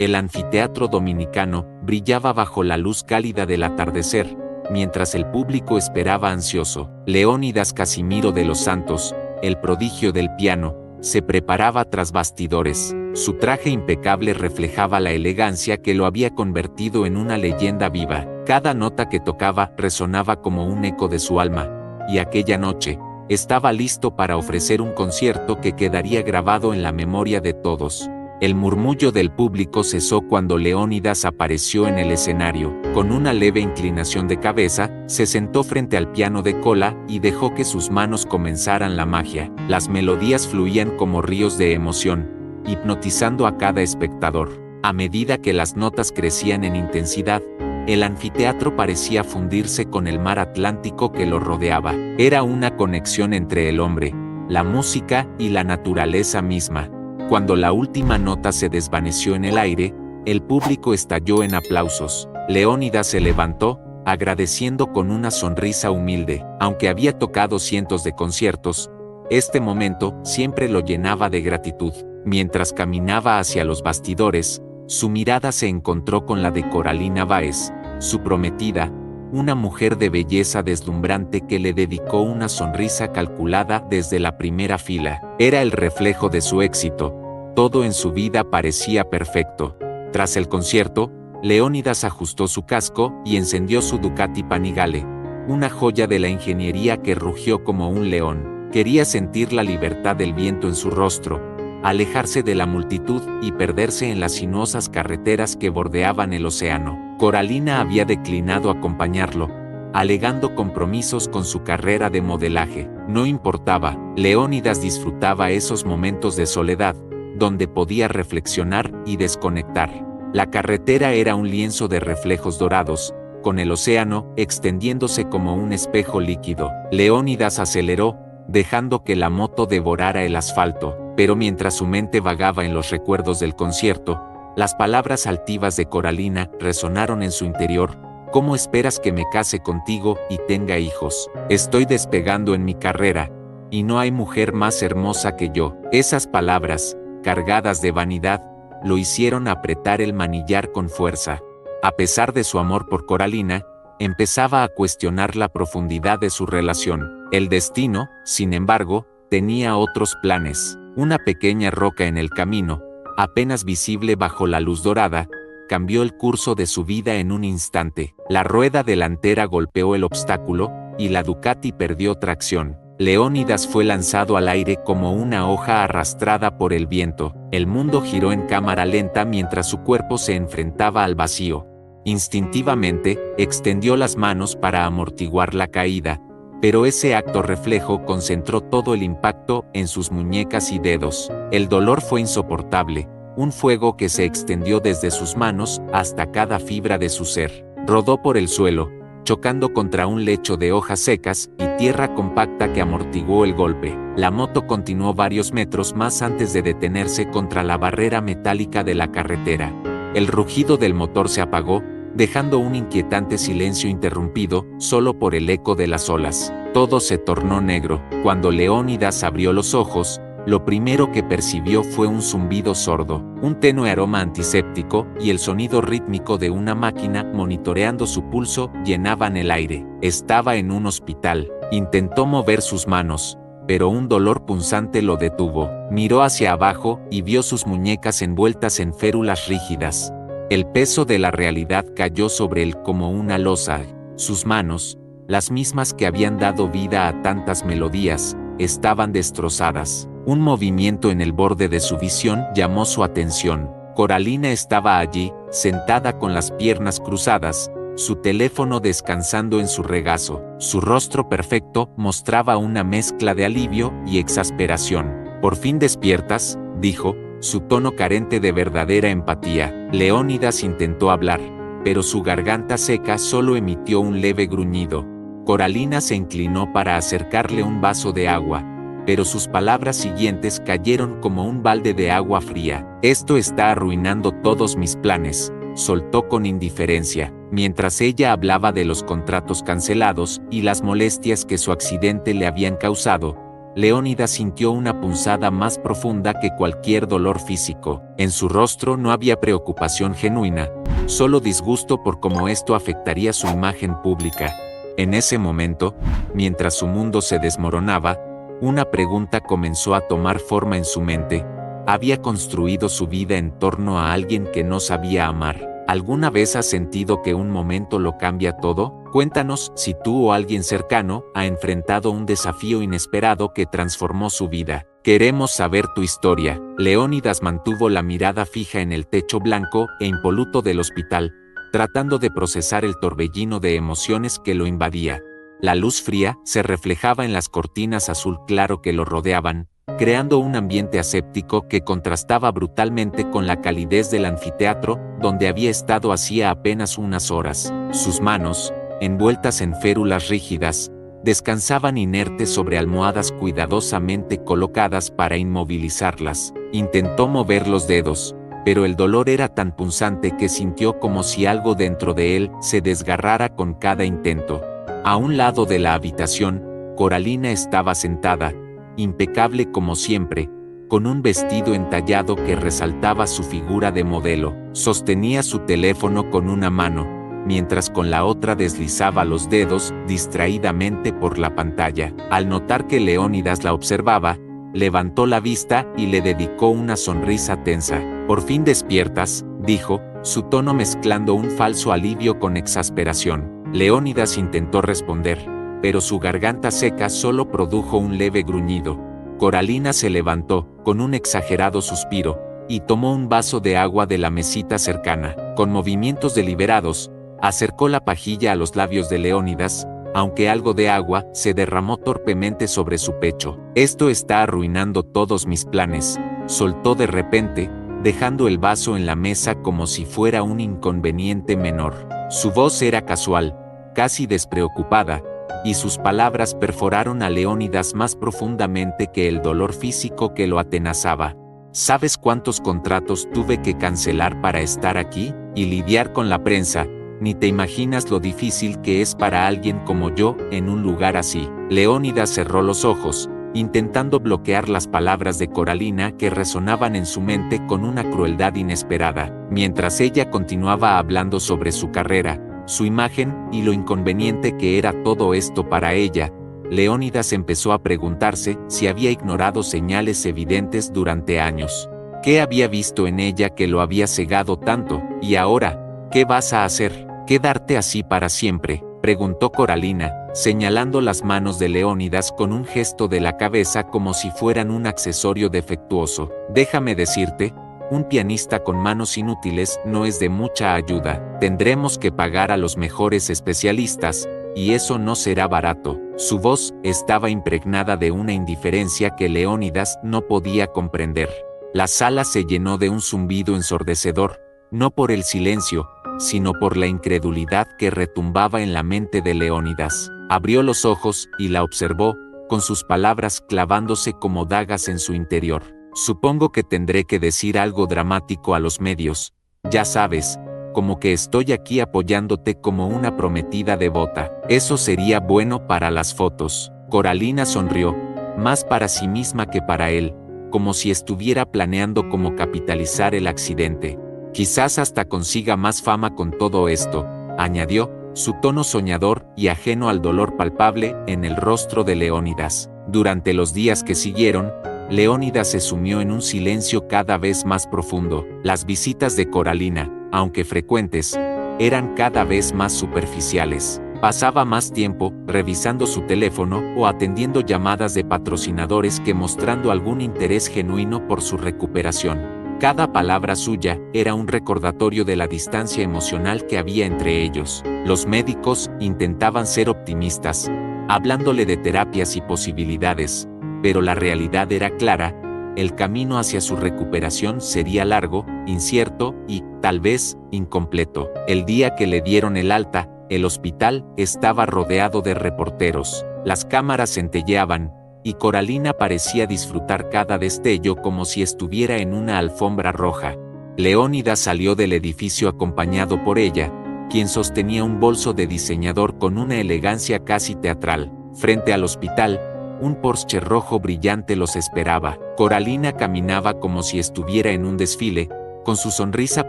El anfiteatro dominicano brillaba bajo la luz cálida del atardecer, mientras el público esperaba ansioso. Leónidas Casimiro de los Santos, el prodigio del piano, se preparaba tras bastidores. Su traje impecable reflejaba la elegancia que lo había convertido en una leyenda viva. Cada nota que tocaba resonaba como un eco de su alma, y aquella noche, estaba listo para ofrecer un concierto que quedaría grabado en la memoria de todos. El murmullo del público cesó cuando Leónidas apareció en el escenario. Con una leve inclinación de cabeza, se sentó frente al piano de cola y dejó que sus manos comenzaran la magia. Las melodías fluían como ríos de emoción, hipnotizando a cada espectador. A medida que las notas crecían en intensidad, el anfiteatro parecía fundirse con el mar Atlántico que lo rodeaba. Era una conexión entre el hombre, la música y la naturaleza misma. Cuando la última nota se desvaneció en el aire, el público estalló en aplausos. Leónidas se levantó, agradeciendo con una sonrisa humilde. Aunque había tocado cientos de conciertos, este momento siempre lo llenaba de gratitud. Mientras caminaba hacia los bastidores, su mirada se encontró con la de Coralina Báez, su prometida, una mujer de belleza deslumbrante que le dedicó una sonrisa calculada desde la primera fila. Era el reflejo de su éxito. Todo en su vida parecía perfecto. Tras el concierto, Leónidas ajustó su casco y encendió su Ducati Panigale, una joya de la ingeniería que rugió como un león. Quería sentir la libertad del viento en su rostro, alejarse de la multitud y perderse en las sinuosas carreteras que bordeaban el océano. Coralina había declinado acompañarlo, alegando compromisos con su carrera de modelaje. No importaba, Leónidas disfrutaba esos momentos de soledad, donde podía reflexionar y desconectar. La carretera era un lienzo de reflejos dorados, con el océano extendiéndose como un espejo líquido. Leónidas aceleró, dejando que la moto devorara el asfalto, pero mientras su mente vagaba en los recuerdos del concierto, las palabras altivas de Coralina resonaron en su interior. ¿Cómo esperas que me case contigo y tenga hijos? Estoy despegando en mi carrera, y no hay mujer más hermosa que yo. Esas palabras, cargadas de vanidad, lo hicieron apretar el manillar con fuerza. A pesar de su amor por Coralina, empezaba a cuestionar la profundidad de su relación. El destino, sin embargo, tenía otros planes. Una pequeña roca en el camino, apenas visible bajo la luz dorada, cambió el curso de su vida en un instante. La rueda delantera golpeó el obstáculo, y la Ducati perdió tracción. Leónidas fue lanzado al aire como una hoja arrastrada por el viento. El mundo giró en cámara lenta mientras su cuerpo se enfrentaba al vacío. Instintivamente, extendió las manos para amortiguar la caída, pero ese acto reflejo concentró todo el impacto en sus muñecas y dedos. El dolor fue insoportable, un fuego que se extendió desde sus manos hasta cada fibra de su ser. Rodó por el suelo, chocando contra un lecho de hojas secas y tierra compacta que amortiguó el golpe. La moto continuó varios metros más antes de detenerse contra la barrera metálica de la carretera. El rugido del motor se apagó, dejando un inquietante silencio interrumpido solo por el eco de las olas. Todo se tornó negro. Cuando Leónidas abrió los ojos, lo primero que percibió fue un zumbido sordo, un tenue aroma antiséptico y el sonido rítmico de una máquina monitoreando su pulso llenaban el aire. Estaba en un hospital. Intentó mover sus manos, pero un dolor punzante lo detuvo. Miró hacia abajo y vio sus muñecas envueltas en férulas rígidas. El peso de la realidad cayó sobre él como una losa. Sus manos, las mismas que habían dado vida a tantas melodías, estaban destrozadas. Un movimiento en el borde de su visión llamó su atención. Coralina estaba allí, sentada con las piernas cruzadas, su teléfono descansando en su regazo. Su rostro perfecto mostraba una mezcla de alivio y exasperación. «¿Por fin despiertas?», dijo, su tono carente de verdadera empatía. Leónidas intentó hablar, pero su garganta seca solo emitió un leve gruñido. Coralina se inclinó para acercarle un vaso de agua, pero sus palabras siguientes cayeron como un balde de agua fría. «Esto está arruinando todos mis planes», soltó con indiferencia, mientras ella hablaba de los contratos cancelados y las molestias que su accidente le habían causado. Leónidas sintió una punzada más profunda que cualquier dolor físico. En su rostro no había preocupación genuina, solo disgusto por cómo esto afectaría su imagen pública. En ese momento, mientras su mundo se desmoronaba, una pregunta comenzó a tomar forma en su mente. ¿Había construido su vida en torno a alguien que no sabía amar? ¿Alguna vez has sentido que un momento lo cambia todo? Cuéntanos si tú o alguien cercano ha enfrentado un desafío inesperado que transformó su vida. Queremos saber tu historia. Leónidas mantuvo la mirada fija en el techo blanco e impoluto del hospital, tratando de procesar el torbellino de emociones que lo invadía. La luz fría se reflejaba en las cortinas azul claro que lo rodeaban, creando un ambiente aséptico que contrastaba brutalmente con la calidez del anfiteatro donde había estado hacía apenas unas horas. Sus manos, envueltas en férulas rígidas, descansaban inertes sobre almohadas cuidadosamente colocadas para inmovilizarlas. Intentó mover los dedos, pero el dolor era tan punzante que sintió como si algo dentro de él se desgarrara con cada intento. A un lado de la habitación, Coralina estaba sentada, impecable como siempre, con un vestido entallado que resaltaba su figura de modelo. Sostenía su teléfono con una mano, mientras con la otra deslizaba los dedos distraídamente por la pantalla. Al notar que Leónidas la observaba, levantó la vista y le dedicó una sonrisa tensa. «Por fin despiertas», dijo, su tono mezclando un falso alivio con exasperación. Leónidas intentó responder, pero su garganta seca solo produjo un leve gruñido. Coralina se levantó, con un exagerado suspiro, y tomó un vaso de agua de la mesita cercana. Con movimientos deliberados, acercó la pajilla a los labios de Leónidas, aunque algo de agua se derramó torpemente sobre su pecho. «Esto está arruinando todos mis planes», soltó de repente, dejando el vaso en la mesa como si fuera un inconveniente menor. Su voz era casual, casi despreocupada, y sus palabras perforaron a Leónidas más profundamente que el dolor físico que lo atenazaba. ¿Sabes cuántos contratos tuve que cancelar para estar aquí y lidiar con la prensa? Ni te imaginas lo difícil que es para alguien como yo en un lugar así. Leónidas cerró los ojos, intentando bloquear las palabras de Coralina que resonaban en su mente con una crueldad inesperada. Mientras ella continuaba hablando sobre su carrera, su imagen y lo inconveniente que era todo esto para ella, Leónidas empezó a preguntarse si había ignorado señales evidentes durante años. ¿Qué había visto en ella que lo había cegado tanto? Y ahora, ¿qué vas a hacer? ¿Quedarte así para siempre?, preguntó Coralina, señalando las manos de Leónidas con un gesto de la cabeza como si fueran un accesorio defectuoso. Déjame decirte, un pianista con manos inútiles no es de mucha ayuda. Tendremos que pagar a los mejores especialistas, y eso no será barato. Su voz estaba impregnada de una indiferencia que Leónidas no podía comprender. La sala se llenó de un zumbido ensordecedor, no por el silencio, sino por la incredulidad que retumbaba en la mente de Leónidas. Abrió los ojos y la observó, con sus palabras clavándose como dagas en su interior. Supongo que tendré que decir algo dramático a los medios, ya sabes, como que estoy aquí apoyándote como una prometida devota. Eso sería bueno para las fotos. Coralina sonrió, más para sí misma que para él, como si estuviera planeando cómo capitalizar el accidente. Quizás hasta consiga más fama con todo esto, añadió, su tono soñador y ajeno al dolor palpable en el rostro de Leónidas. Durante los días que siguieron, Leónidas se sumió en un silencio cada vez más profundo. Las visitas de Coralina, aunque frecuentes, eran cada vez más superficiales. Pasaba más tiempo revisando su teléfono o atendiendo llamadas de patrocinadores que mostrando algún interés genuino por su recuperación. Cada palabra suya era un recordatorio de la distancia emocional que había entre ellos. Los médicos intentaban ser optimistas, hablándole de terapias y posibilidades, pero la realidad era clara: el camino hacia su recuperación sería largo, incierto y, tal vez, incompleto. El día que le dieron el alta, el hospital estaba rodeado de reporteros. Las cámaras centelleaban, y Coralina parecía disfrutar cada destello como si estuviera en una alfombra roja. Leónidas salió del edificio acompañado por ella, quien sostenía un bolso de diseñador con una elegancia casi teatral. Frente al hospital, Un Porsche rojo brillante los esperaba. Coralina caminaba como si estuviera en un desfile, con su sonrisa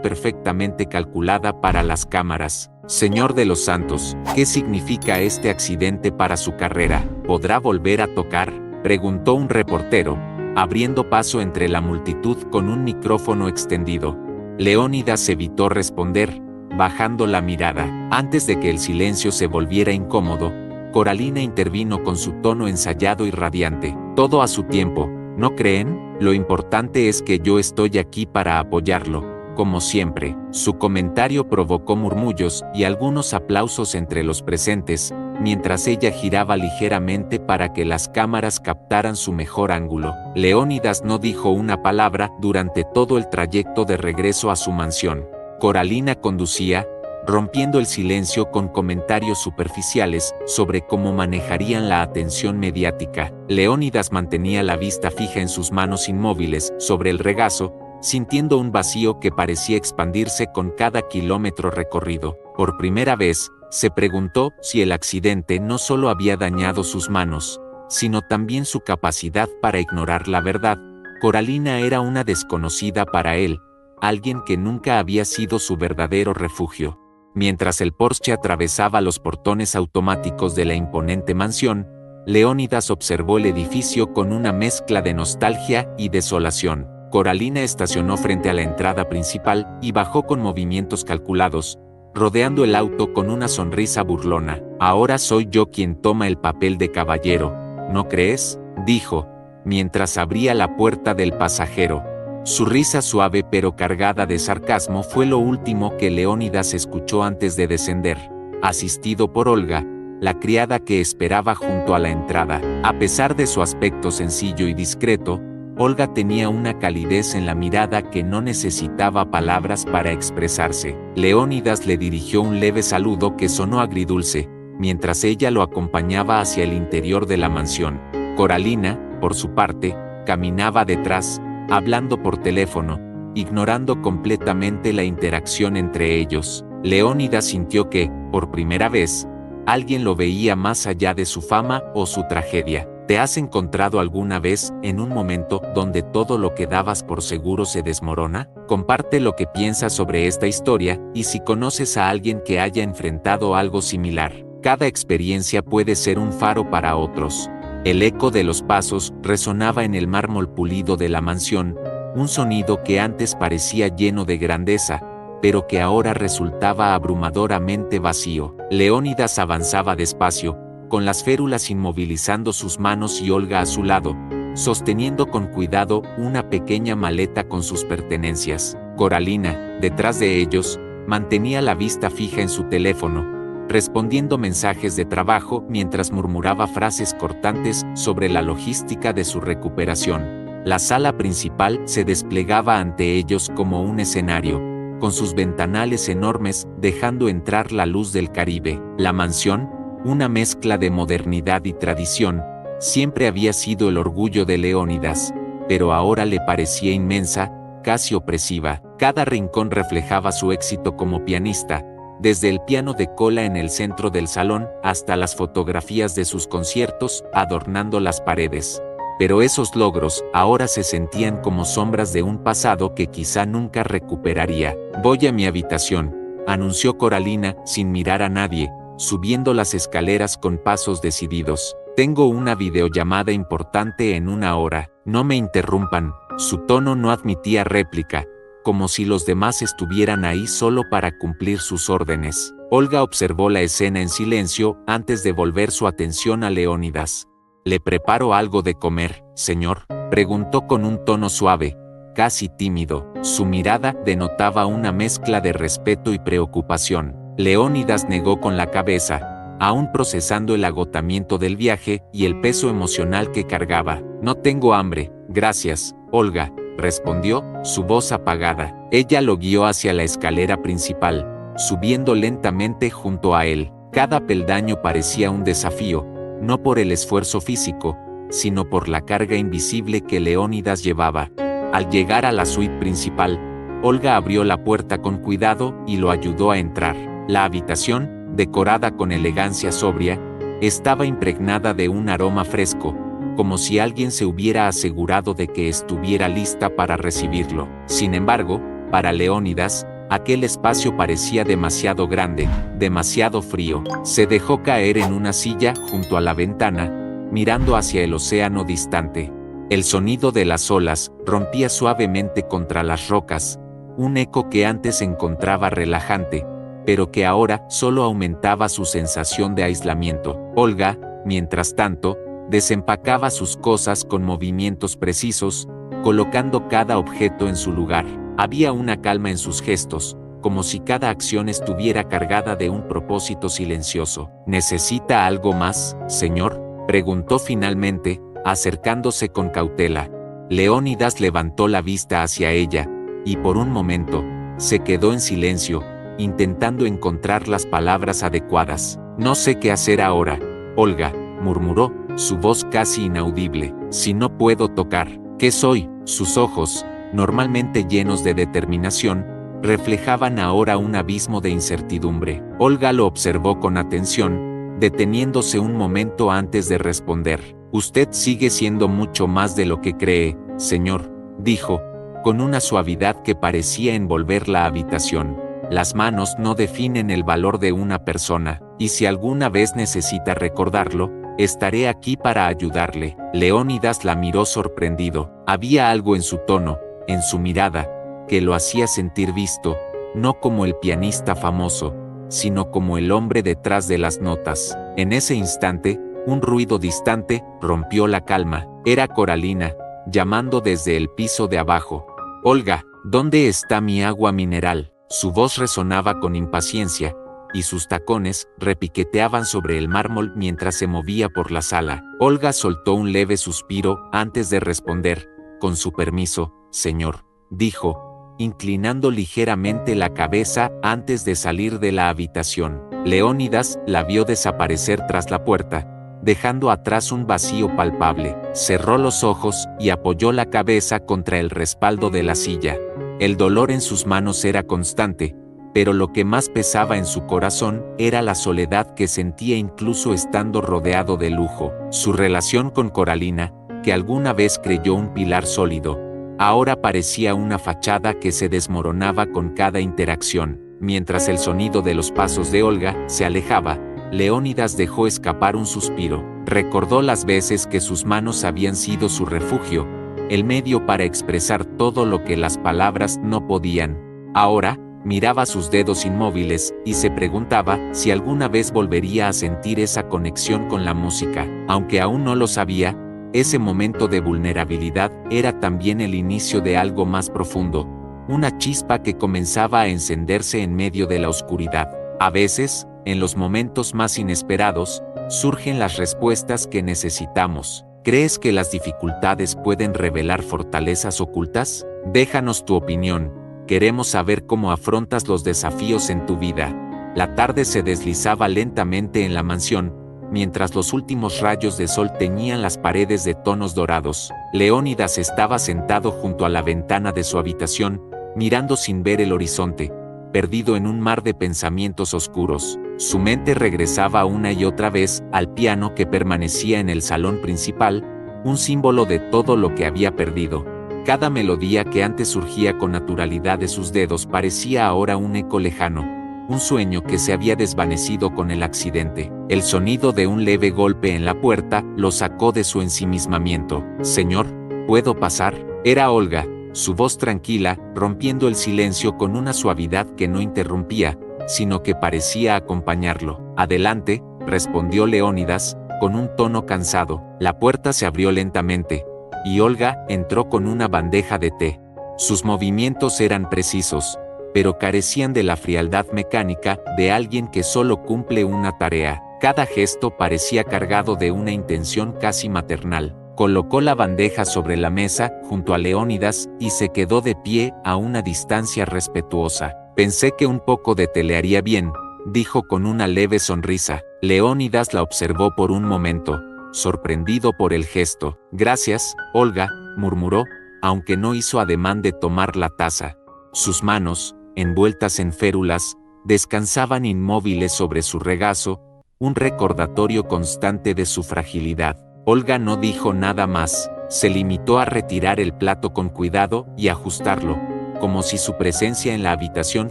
perfectamente calculada para las cámaras. Señor de los Santos, ¿qué significa este accidente para su carrera? ¿Podrá volver a tocar?, preguntó un reportero, abriendo paso entre la multitud con un micrófono extendido. Leónidas evitó responder, bajando la mirada. Antes de que el silencio se volviera incómodo, Coralina intervino con su tono ensayado y radiante. Todo a su tiempo, ¿no creen? Lo importante es que yo estoy aquí para apoyarlo, como siempre. Su comentario provocó murmullos y algunos aplausos entre los presentes, mientras ella giraba ligeramente para que las cámaras captaran su mejor ángulo. Leónidas no dijo una palabra durante todo el trayecto de regreso a su mansión. Coralina conducía, rompiendo el silencio con comentarios superficiales sobre cómo manejarían la atención mediática. Leónidas mantenía la vista fija en sus manos inmóviles sobre el regazo, sintiendo un vacío que parecía expandirse con cada kilómetro recorrido. Por primera vez, se preguntó si el accidente no solo había dañado sus manos, sino también su capacidad para ignorar la verdad. Coralina era una desconocida para él, alguien que nunca había sido su verdadero refugio. Mientras el Porsche atravesaba los portones automáticos de la imponente mansión, Leónidas observó el edificio con una mezcla de nostalgia y desolación. Coralina estacionó frente a la entrada principal y bajó con movimientos calculados, rodeando el auto con una sonrisa burlona. «Ahora soy yo quien toma el papel de caballero, ¿no crees?», dijo, mientras abría la puerta del pasajero. Su risa suave pero cargada de sarcasmo fue lo último que Leónidas escuchó antes de descender, asistido por Olga, la criada que esperaba junto a la entrada. A pesar de su aspecto sencillo y discreto, Olga tenía una calidez en la mirada que no necesitaba palabras para expresarse. Leónidas le dirigió un leve saludo que sonó agridulce, mientras ella lo acompañaba hacia el interior de la mansión. Coralina, por su parte, caminaba detrás, hablando por teléfono, ignorando completamente la interacción entre ellos. Leónidas sintió que, por primera vez, alguien lo veía más allá de su fama o su tragedia. ¿Te has encontrado alguna vez en un momento donde todo lo que dabas por seguro se desmorona? Comparte lo que piensas sobre esta historia y si conoces a alguien que haya enfrentado algo similar. Cada experiencia puede ser un faro para otros. El eco de los pasos resonaba en el mármol pulido de la mansión, un sonido que antes parecía lleno de grandeza, pero que ahora resultaba abrumadoramente vacío. Leónidas avanzaba despacio, con las férulas inmovilizando sus manos y Olga a su lado, sosteniendo con cuidado una pequeña maleta con sus pertenencias. Coralina, detrás de ellos, mantenía la vista fija en su teléfono, respondiendo mensajes de trabajo mientras murmuraba frases cortantes sobre la logística de su recuperación. La sala principal se desplegaba ante ellos como un escenario, con sus ventanales enormes dejando entrar la luz del Caribe. La mansión, una mezcla de modernidad y tradición, siempre había sido el orgullo de Leónidas, pero ahora le parecía inmensa, casi opresiva. Cada rincón reflejaba su éxito como pianista, desde el piano de cola en el centro del salón hasta las fotografías de sus conciertos adornando las paredes. Pero esos logros ahora se sentían como sombras de un pasado que quizá nunca recuperaría. «Voy a mi habitación», anunció Coralina sin mirar a nadie, subiendo las escaleras con pasos decididos. «Tengo una videollamada importante en 1 hora, no me interrumpan». Su tono no admitía réplica, como si los demás estuvieran ahí solo para cumplir sus órdenes. Olga observó la escena en silencio antes de volver su atención a Leónidas. «¿Le preparo algo de comer, señor?», preguntó con un tono suave, casi tímido. Su mirada denotaba una mezcla de respeto y preocupación. Leónidas negó con la cabeza, aún procesando el agotamiento del viaje y el peso emocional que cargaba. «No tengo hambre, gracias, Olga», respondió, su voz apagada. Ella lo guió hacia la escalera principal, subiendo lentamente junto a él. Cada peldaño parecía un desafío, no por el esfuerzo físico, sino por la carga invisible que Leónidas llevaba. Al llegar a la suite principal, Olga abrió la puerta con cuidado y lo ayudó a entrar. La habitación, decorada con elegancia sobria, estaba impregnada de un aroma fresco, como si alguien se hubiera asegurado de que estuviera lista para recibirlo. Sin embargo, para Leónidas, aquel espacio parecía demasiado grande, demasiado frío. Se dejó caer en una silla junto a la ventana, mirando hacia el océano distante. El sonido de las olas rompía suavemente contra las rocas, un eco que antes encontraba relajante, pero que ahora solo aumentaba su sensación de aislamiento. Olga, mientras tanto, desempacaba sus cosas con movimientos precisos, colocando cada objeto en su lugar. Había una calma en sus gestos, como si cada acción estuviera cargada de un propósito silencioso. ¿Necesita algo más, señor?, preguntó finalmente, acercándose con cautela. Leónidas levantó la vista hacia ella, y por un momento, se quedó en silencio, intentando encontrar las palabras adecuadas. No sé qué hacer ahora, Olga, murmuró, su voz casi inaudible. Si no puedo tocar, ¿qué soy? Sus ojos, normalmente llenos de determinación, reflejaban ahora un abismo de incertidumbre. Olga lo observó con atención, deteniéndose un momento antes de responder. Usted sigue siendo mucho más de lo que cree, señor, dijo, con una suavidad que parecía envolver la habitación. Las manos no definen el valor de una persona, y si alguna vez necesita recordarlo, estaré aquí para ayudarle. Leónidas la miró sorprendido. Había algo en su tono, en su mirada, que lo hacía sentir visto, no como el pianista famoso, sino como el hombre detrás de las notas. En ese instante, un ruido distante rompió la calma. Era Coralina, llamando desde el piso de abajo. Olga, ¿dónde está mi agua mineral? Su voz resonaba con impaciencia, y sus tacones repiqueteaban sobre el mármol mientras se movía por la sala. Olga soltó un leve suspiro antes de responder. Con su permiso, señor, dijo, inclinando ligeramente la cabeza antes de salir de la habitación. Leónidas la vio desaparecer tras la puerta, dejando atrás un vacío palpable. Cerró los ojos y apoyó la cabeza contra el respaldo de la silla. El dolor en sus manos era constante, pero lo que más pesaba en su corazón era la soledad que sentía incluso estando rodeado de lujo. Su relación con Coralina, que alguna vez creyó un pilar sólido, ahora parecía una fachada que se desmoronaba con cada interacción. Mientras el sonido de los pasos de Olga se alejaba, Leónidas dejó escapar un suspiro. Recordó las veces que sus manos habían sido su refugio, el medio para expresar todo lo que las palabras no podían. Ahora, miraba sus dedos inmóviles y se preguntaba si alguna vez volvería a sentir esa conexión con la música. Aunque aún no lo sabía, ese momento de vulnerabilidad era también el inicio de algo más profundo, una chispa que comenzaba a encenderse en medio de la oscuridad. A veces, en los momentos más inesperados, surgen las respuestas que necesitamos. ¿Crees que las dificultades pueden revelar fortalezas ocultas? Déjanos tu opinión. Queremos saber cómo afrontas los desafíos en tu vida. La tarde se deslizaba lentamente en la mansión, mientras los últimos rayos de sol teñían las paredes de tonos dorados. Leónidas estaba sentado junto a la ventana de su habitación, mirando sin ver el horizonte, perdido en un mar de pensamientos oscuros. Su mente regresaba una y otra vez al piano que permanecía en el salón principal, un símbolo de todo lo que había perdido. Cada melodía que antes surgía con naturalidad de sus dedos parecía ahora un eco lejano, un sueño que se había desvanecido con el accidente. El sonido de un leve golpe en la puerta lo sacó de su ensimismamiento. «Señor, ¿puedo pasar?». Era Olga, su voz tranquila, rompiendo el silencio con una suavidad que no interrumpía, sino que parecía acompañarlo. «Adelante», respondió Leónidas, con un tono cansado. La puerta se abrió lentamente, y Olga entró con una bandeja de té. Sus movimientos eran precisos, pero carecían de la frialdad mecánica de alguien que solo cumple una tarea. Cada gesto parecía cargado de una intención casi maternal. Colocó la bandeja sobre la mesa junto a Leónidas y se quedó de pie a una distancia respetuosa. «Pensé que un poco de té le haría bien», dijo con una leve sonrisa. Leónidas la observó por un momento, sorprendido por el gesto. «Gracias, Olga», murmuró, aunque no hizo ademán de tomar la taza. Sus manos, envueltas en férulas, descansaban inmóviles sobre su regazo, un recordatorio constante de su fragilidad. Olga no dijo nada más, se limitó a retirar el plato con cuidado y ajustarlo, como si su presencia en la habitación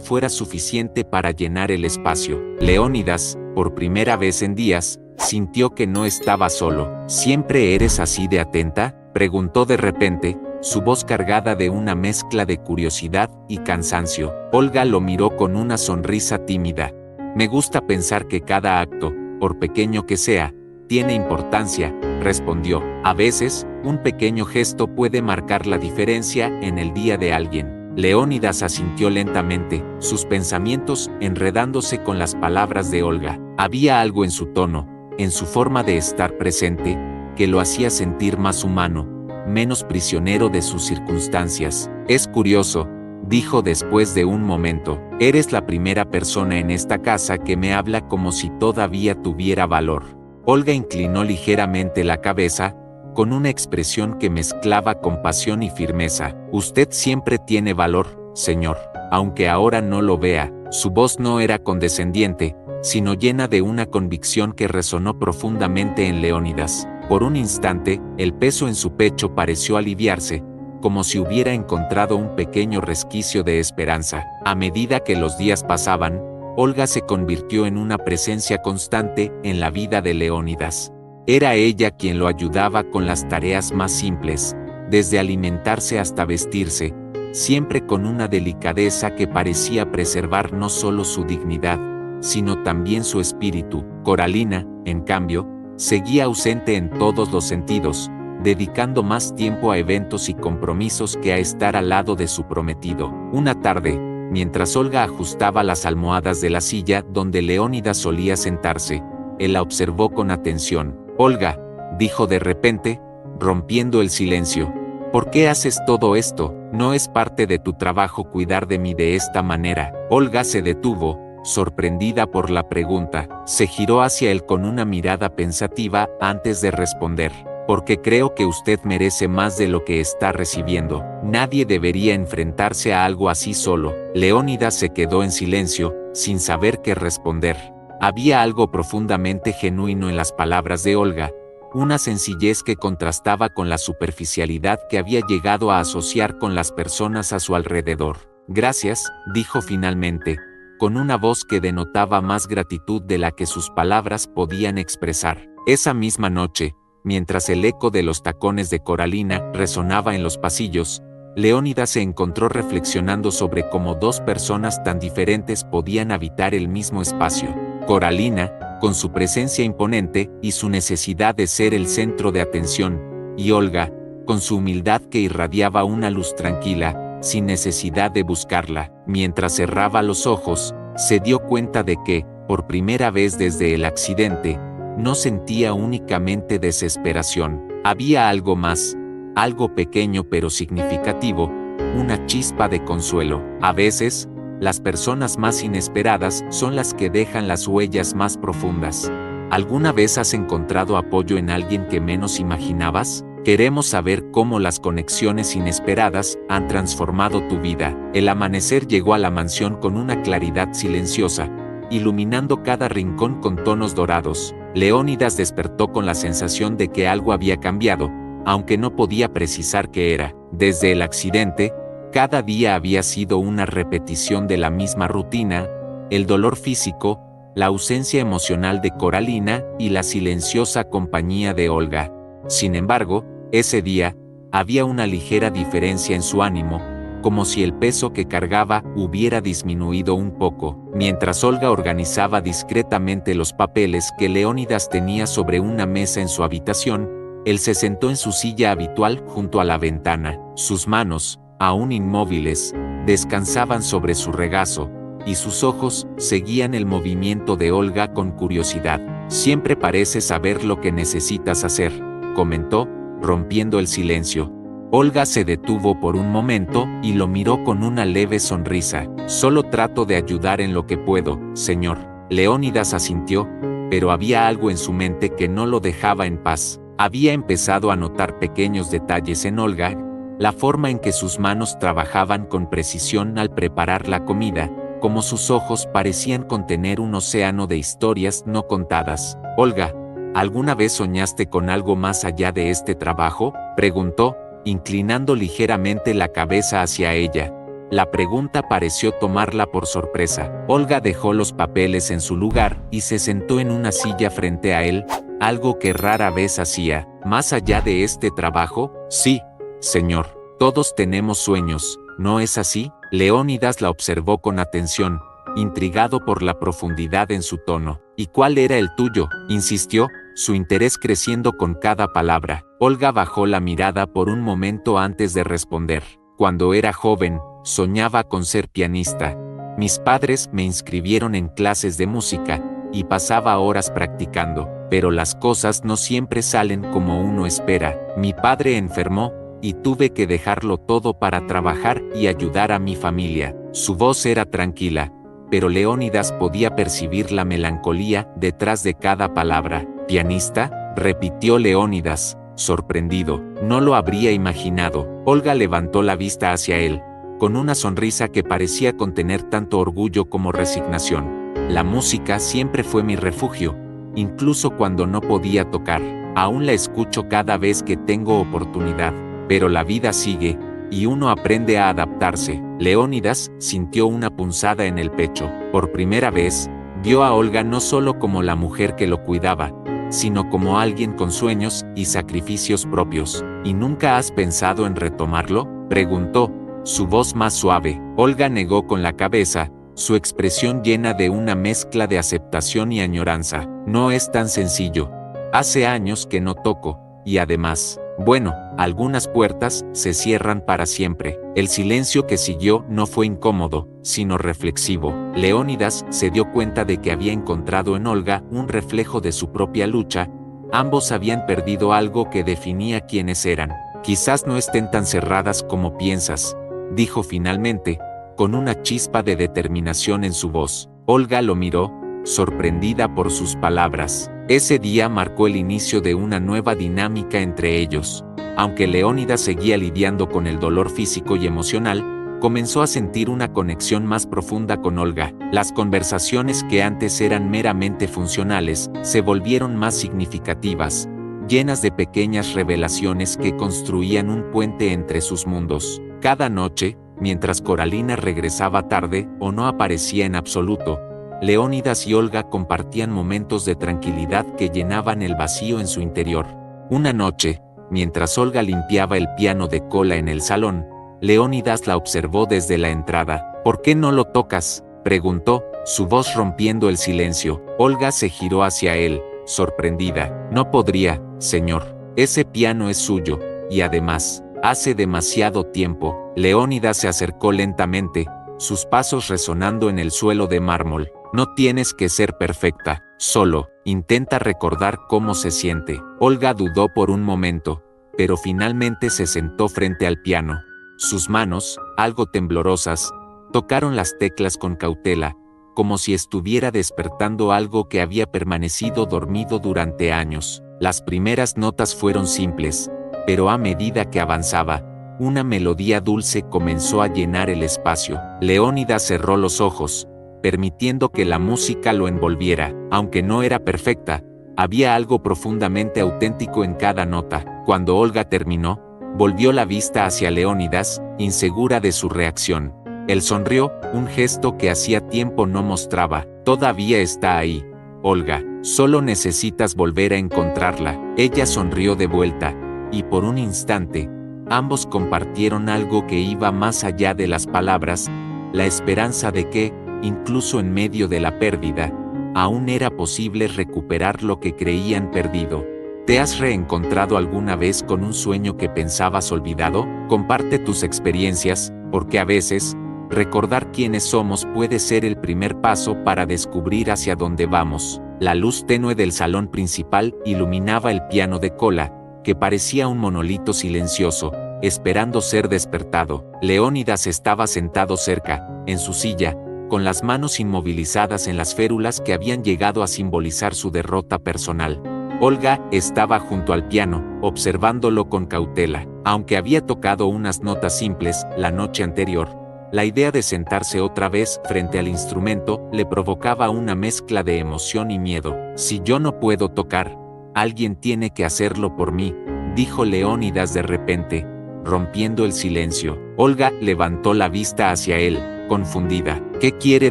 fuera suficiente para llenar el espacio. Leónidas, por primera vez en días, sintió que no estaba solo. ¿Siempre eres así de atenta?, preguntó de repente, su voz cargada de una mezcla de curiosidad y cansancio. Olga lo miró con una sonrisa tímida. Me gusta pensar que cada acto, por pequeño que sea, tiene importancia, respondió. A veces, un pequeño gesto puede marcar la diferencia en el día de alguien. Leónidas asintió lentamente, sus pensamientos enredándose con las palabras de Olga. Había algo en su tono, en su forma de estar presente, que lo hacía sentir más humano, menos prisionero de sus circunstancias. Es curioso, dijo después de un momento, eres la primera persona en esta casa que me habla como si todavía tuviera valor. Olga inclinó ligeramente la cabeza, con una expresión que mezclaba compasión y firmeza. Usted siempre tiene valor, señor, aunque ahora no lo vea. Su voz no era condescendiente, sino llena de una convicción que resonó profundamente en Leónidas. Por un instante, el peso en su pecho pareció aliviarse, como si hubiera encontrado un pequeño resquicio de esperanza. A medida que los días pasaban, Olga se convirtió en una presencia constante en la vida de Leónidas. Era ella quien lo ayudaba con las tareas más simples, desde alimentarse hasta vestirse, siempre con una delicadeza que parecía preservar no solo su dignidad, sino también su espíritu. Coralina, en cambio, seguía ausente en todos los sentidos, dedicando más tiempo a eventos y compromisos que a estar al lado de su prometido. Una tarde, mientras Olga ajustaba las almohadas de la silla donde Leónidas solía sentarse, él la observó con atención. Olga, dijo de repente, rompiendo el silencio, ¿por qué haces todo esto? ¿No es parte de tu trabajo cuidar de mí de esta manera? Olga se detuvo, sorprendida por la pregunta. Se giró hacia él con una mirada pensativa antes de responder. Porque creo que usted merece más de lo que está recibiendo. Nadie debería enfrentarse a algo así solo. Leónidas se quedó en silencio, sin saber qué responder. Había algo profundamente genuino en las palabras de Olga, una sencillez que contrastaba con la superficialidad que había llegado a asociar con las personas a su alrededor. Gracias, dijo finalmente, con una voz que denotaba más gratitud de la que sus palabras podían expresar. Esa misma noche, mientras el eco de los tacones de Coralina resonaba en los pasillos, Leónidas se encontró reflexionando sobre cómo dos personas tan diferentes podían habitar el mismo espacio. Coralina, con su presencia imponente y su necesidad de ser el centro de atención, y Olga, con su humildad que irradiaba una luz tranquila, sin necesidad de buscarla. Mientras cerraba los ojos, se dio cuenta de que, por primera vez desde el accidente, no sentía únicamente desesperación. Había algo más, algo pequeño pero significativo, una chispa de consuelo. A veces, las personas más inesperadas son las que dejan las huellas más profundas. ¿Alguna vez has encontrado apoyo en alguien que menos imaginabas? Queremos saber cómo las conexiones inesperadas han transformado tu vida. El amanecer llegó a la mansión con una claridad silenciosa, iluminando cada rincón con tonos dorados. Leónidas despertó con la sensación de que algo había cambiado, aunque no podía precisar qué era. Desde el accidente, cada día había sido una repetición de la misma rutina, el dolor físico, la ausencia emocional de Coralina y la silenciosa compañía de Olga. Sin embargo, ese día, había una ligera diferencia en su ánimo, como si el peso que cargaba hubiera disminuido un poco. Mientras Olga organizaba discretamente los papeles que Leónidas tenía sobre una mesa en su habitación, él se sentó en su silla habitual junto a la ventana. Sus manos, aún inmóviles, descansaban sobre su regazo, y sus ojos seguían el movimiento de Olga con curiosidad. Siempre pareces saber lo que necesitas hacer, comentó, rompiendo el silencio. Olga se detuvo por un momento y lo miró con una leve sonrisa. Solo trato de ayudar en lo que puedo, señor. Leónidas asintió, pero había algo en su mente que no lo dejaba en paz. Había empezado a notar pequeños detalles en Olga, la forma en que sus manos trabajaban con precisión al preparar la comida, como sus ojos parecían contener un océano de historias no contadas. Olga, ¿Alguna vez soñaste con algo más allá de este trabajo?, preguntó, inclinando ligeramente la cabeza hacia ella. La pregunta pareció tomarla por sorpresa. Olga dejó los papeles en su lugar y se sentó en una silla frente a él, algo que rara vez hacía. ¿Más allá de este trabajo? Sí, señor. Todos tenemos sueños, ¿no es así? Leónidas la observó con atención, intrigado por la profundidad en su tono. ¿Y cuál era el tuyo?, insistió, su interés creciendo con cada palabra. Olga bajó la mirada por un momento antes de responder. Cuando era joven, soñaba con ser pianista. Mis padres me inscribieron en clases de música, y pasaba horas practicando, pero las cosas no siempre salen como uno espera. Mi padre enfermó, y tuve que dejarlo todo para trabajar y ayudar a mi familia. Su voz era tranquila, pero Leónidas podía percibir la melancolía detrás de cada palabra. ¿Pianista?, repitió Leónidas, sorprendido. No lo habría imaginado. Olga levantó la vista hacia él, con una sonrisa que parecía contener tanto orgullo como resignación. La música siempre fue mi refugio, incluso cuando no podía tocar. Aún la escucho cada vez que tengo oportunidad. Pero la vida sigue, y uno aprende a adaptarse. Leónidas sintió una punzada en el pecho. Por primera vez, vio a Olga no solo como la mujer que lo cuidaba, sino como alguien con sueños y sacrificios propios. ¿Y nunca has pensado en retomarlo?, preguntó, su voz más suave. Olga negó con la cabeza, su expresión llena de una mezcla de aceptación y añoranza. No es tan sencillo. Hace años que no toco, y además, bueno, algunas puertas se cierran para siempre. El silencio que siguió no fue incómodo, sino reflexivo. Leónidas se dio cuenta de que había encontrado en Olga un reflejo de su propia lucha. Ambos habían perdido algo que definía quiénes eran. Quizás no estén tan cerradas como piensas, dijo finalmente, con una chispa de determinación en su voz. Olga lo miró, sorprendida por sus palabras. Ese día marcó el inicio de una nueva dinámica entre ellos. Aunque Leónidas seguía lidiando con el dolor físico y emocional, comenzó a sentir una conexión más profunda con Olga. Las conversaciones que antes eran meramente funcionales, se volvieron más significativas, llenas de pequeñas revelaciones que construían un puente entre sus mundos. Cada noche, mientras Coralina regresaba tarde o no aparecía en absoluto, Leónidas y Olga compartían momentos de tranquilidad que llenaban el vacío en su interior. Una noche, mientras Olga limpiaba el piano de cola en el salón, Leónidas la observó desde la entrada. ¿Por qué no lo tocas?, preguntó, su voz rompiendo el silencio. Olga se giró hacia él, sorprendida. No podría, señor. Ese piano es suyo, y además, hace demasiado tiempo. Leónidas se acercó lentamente, sus pasos resonando en el suelo de mármol. No tienes que ser perfecta, solo intenta recordar cómo se siente. Olga dudó por un momento, pero finalmente se sentó frente al piano. Sus manos, algo temblorosas, tocaron las teclas con cautela, como si estuviera despertando algo que había permanecido dormido durante años. Las primeras notas fueron simples, pero a medida que avanzaba, una melodía dulce comenzó a llenar el espacio. Leónidas cerró los ojos, permitiendo que la música lo envolviera. Aunque no era perfecta, había algo profundamente auténtico en cada nota. Cuando Olga terminó, volvió la vista hacia Leónidas, insegura de su reacción. Él sonrió, un gesto que hacía tiempo no mostraba. Todavía está ahí, Olga, solo necesitas volver a encontrarla. Ella sonrió de vuelta, y por un instante, ambos compartieron algo que iba más allá de las palabras, la esperanza de que, incluso en medio de la pérdida, aún era posible recuperar lo que creían perdido. ¿Te has reencontrado alguna vez con un sueño que pensabas olvidado? Comparte tus experiencias, porque a veces, recordar quiénes somos puede ser el primer paso para descubrir hacia dónde vamos. La luz tenue del salón principal iluminaba el piano de cola, que parecía un monolito silencioso, esperando ser despertado. Leónidas estaba sentado cerca, en su silla, con las manos inmovilizadas en las férulas que habían llegado a simbolizar su derrota personal. Olga estaba junto al piano, observándolo con cautela. Aunque había tocado unas notas simples la noche anterior, la idea de sentarse otra vez frente al instrumento le provocaba una mezcla de emoción y miedo. Si yo no puedo tocar, Alguien tiene que hacerlo por mí, dijo Leónidas de repente, rompiendo el silencio. Olga levantó la vista hacia él, confundida. ¿Qué quiere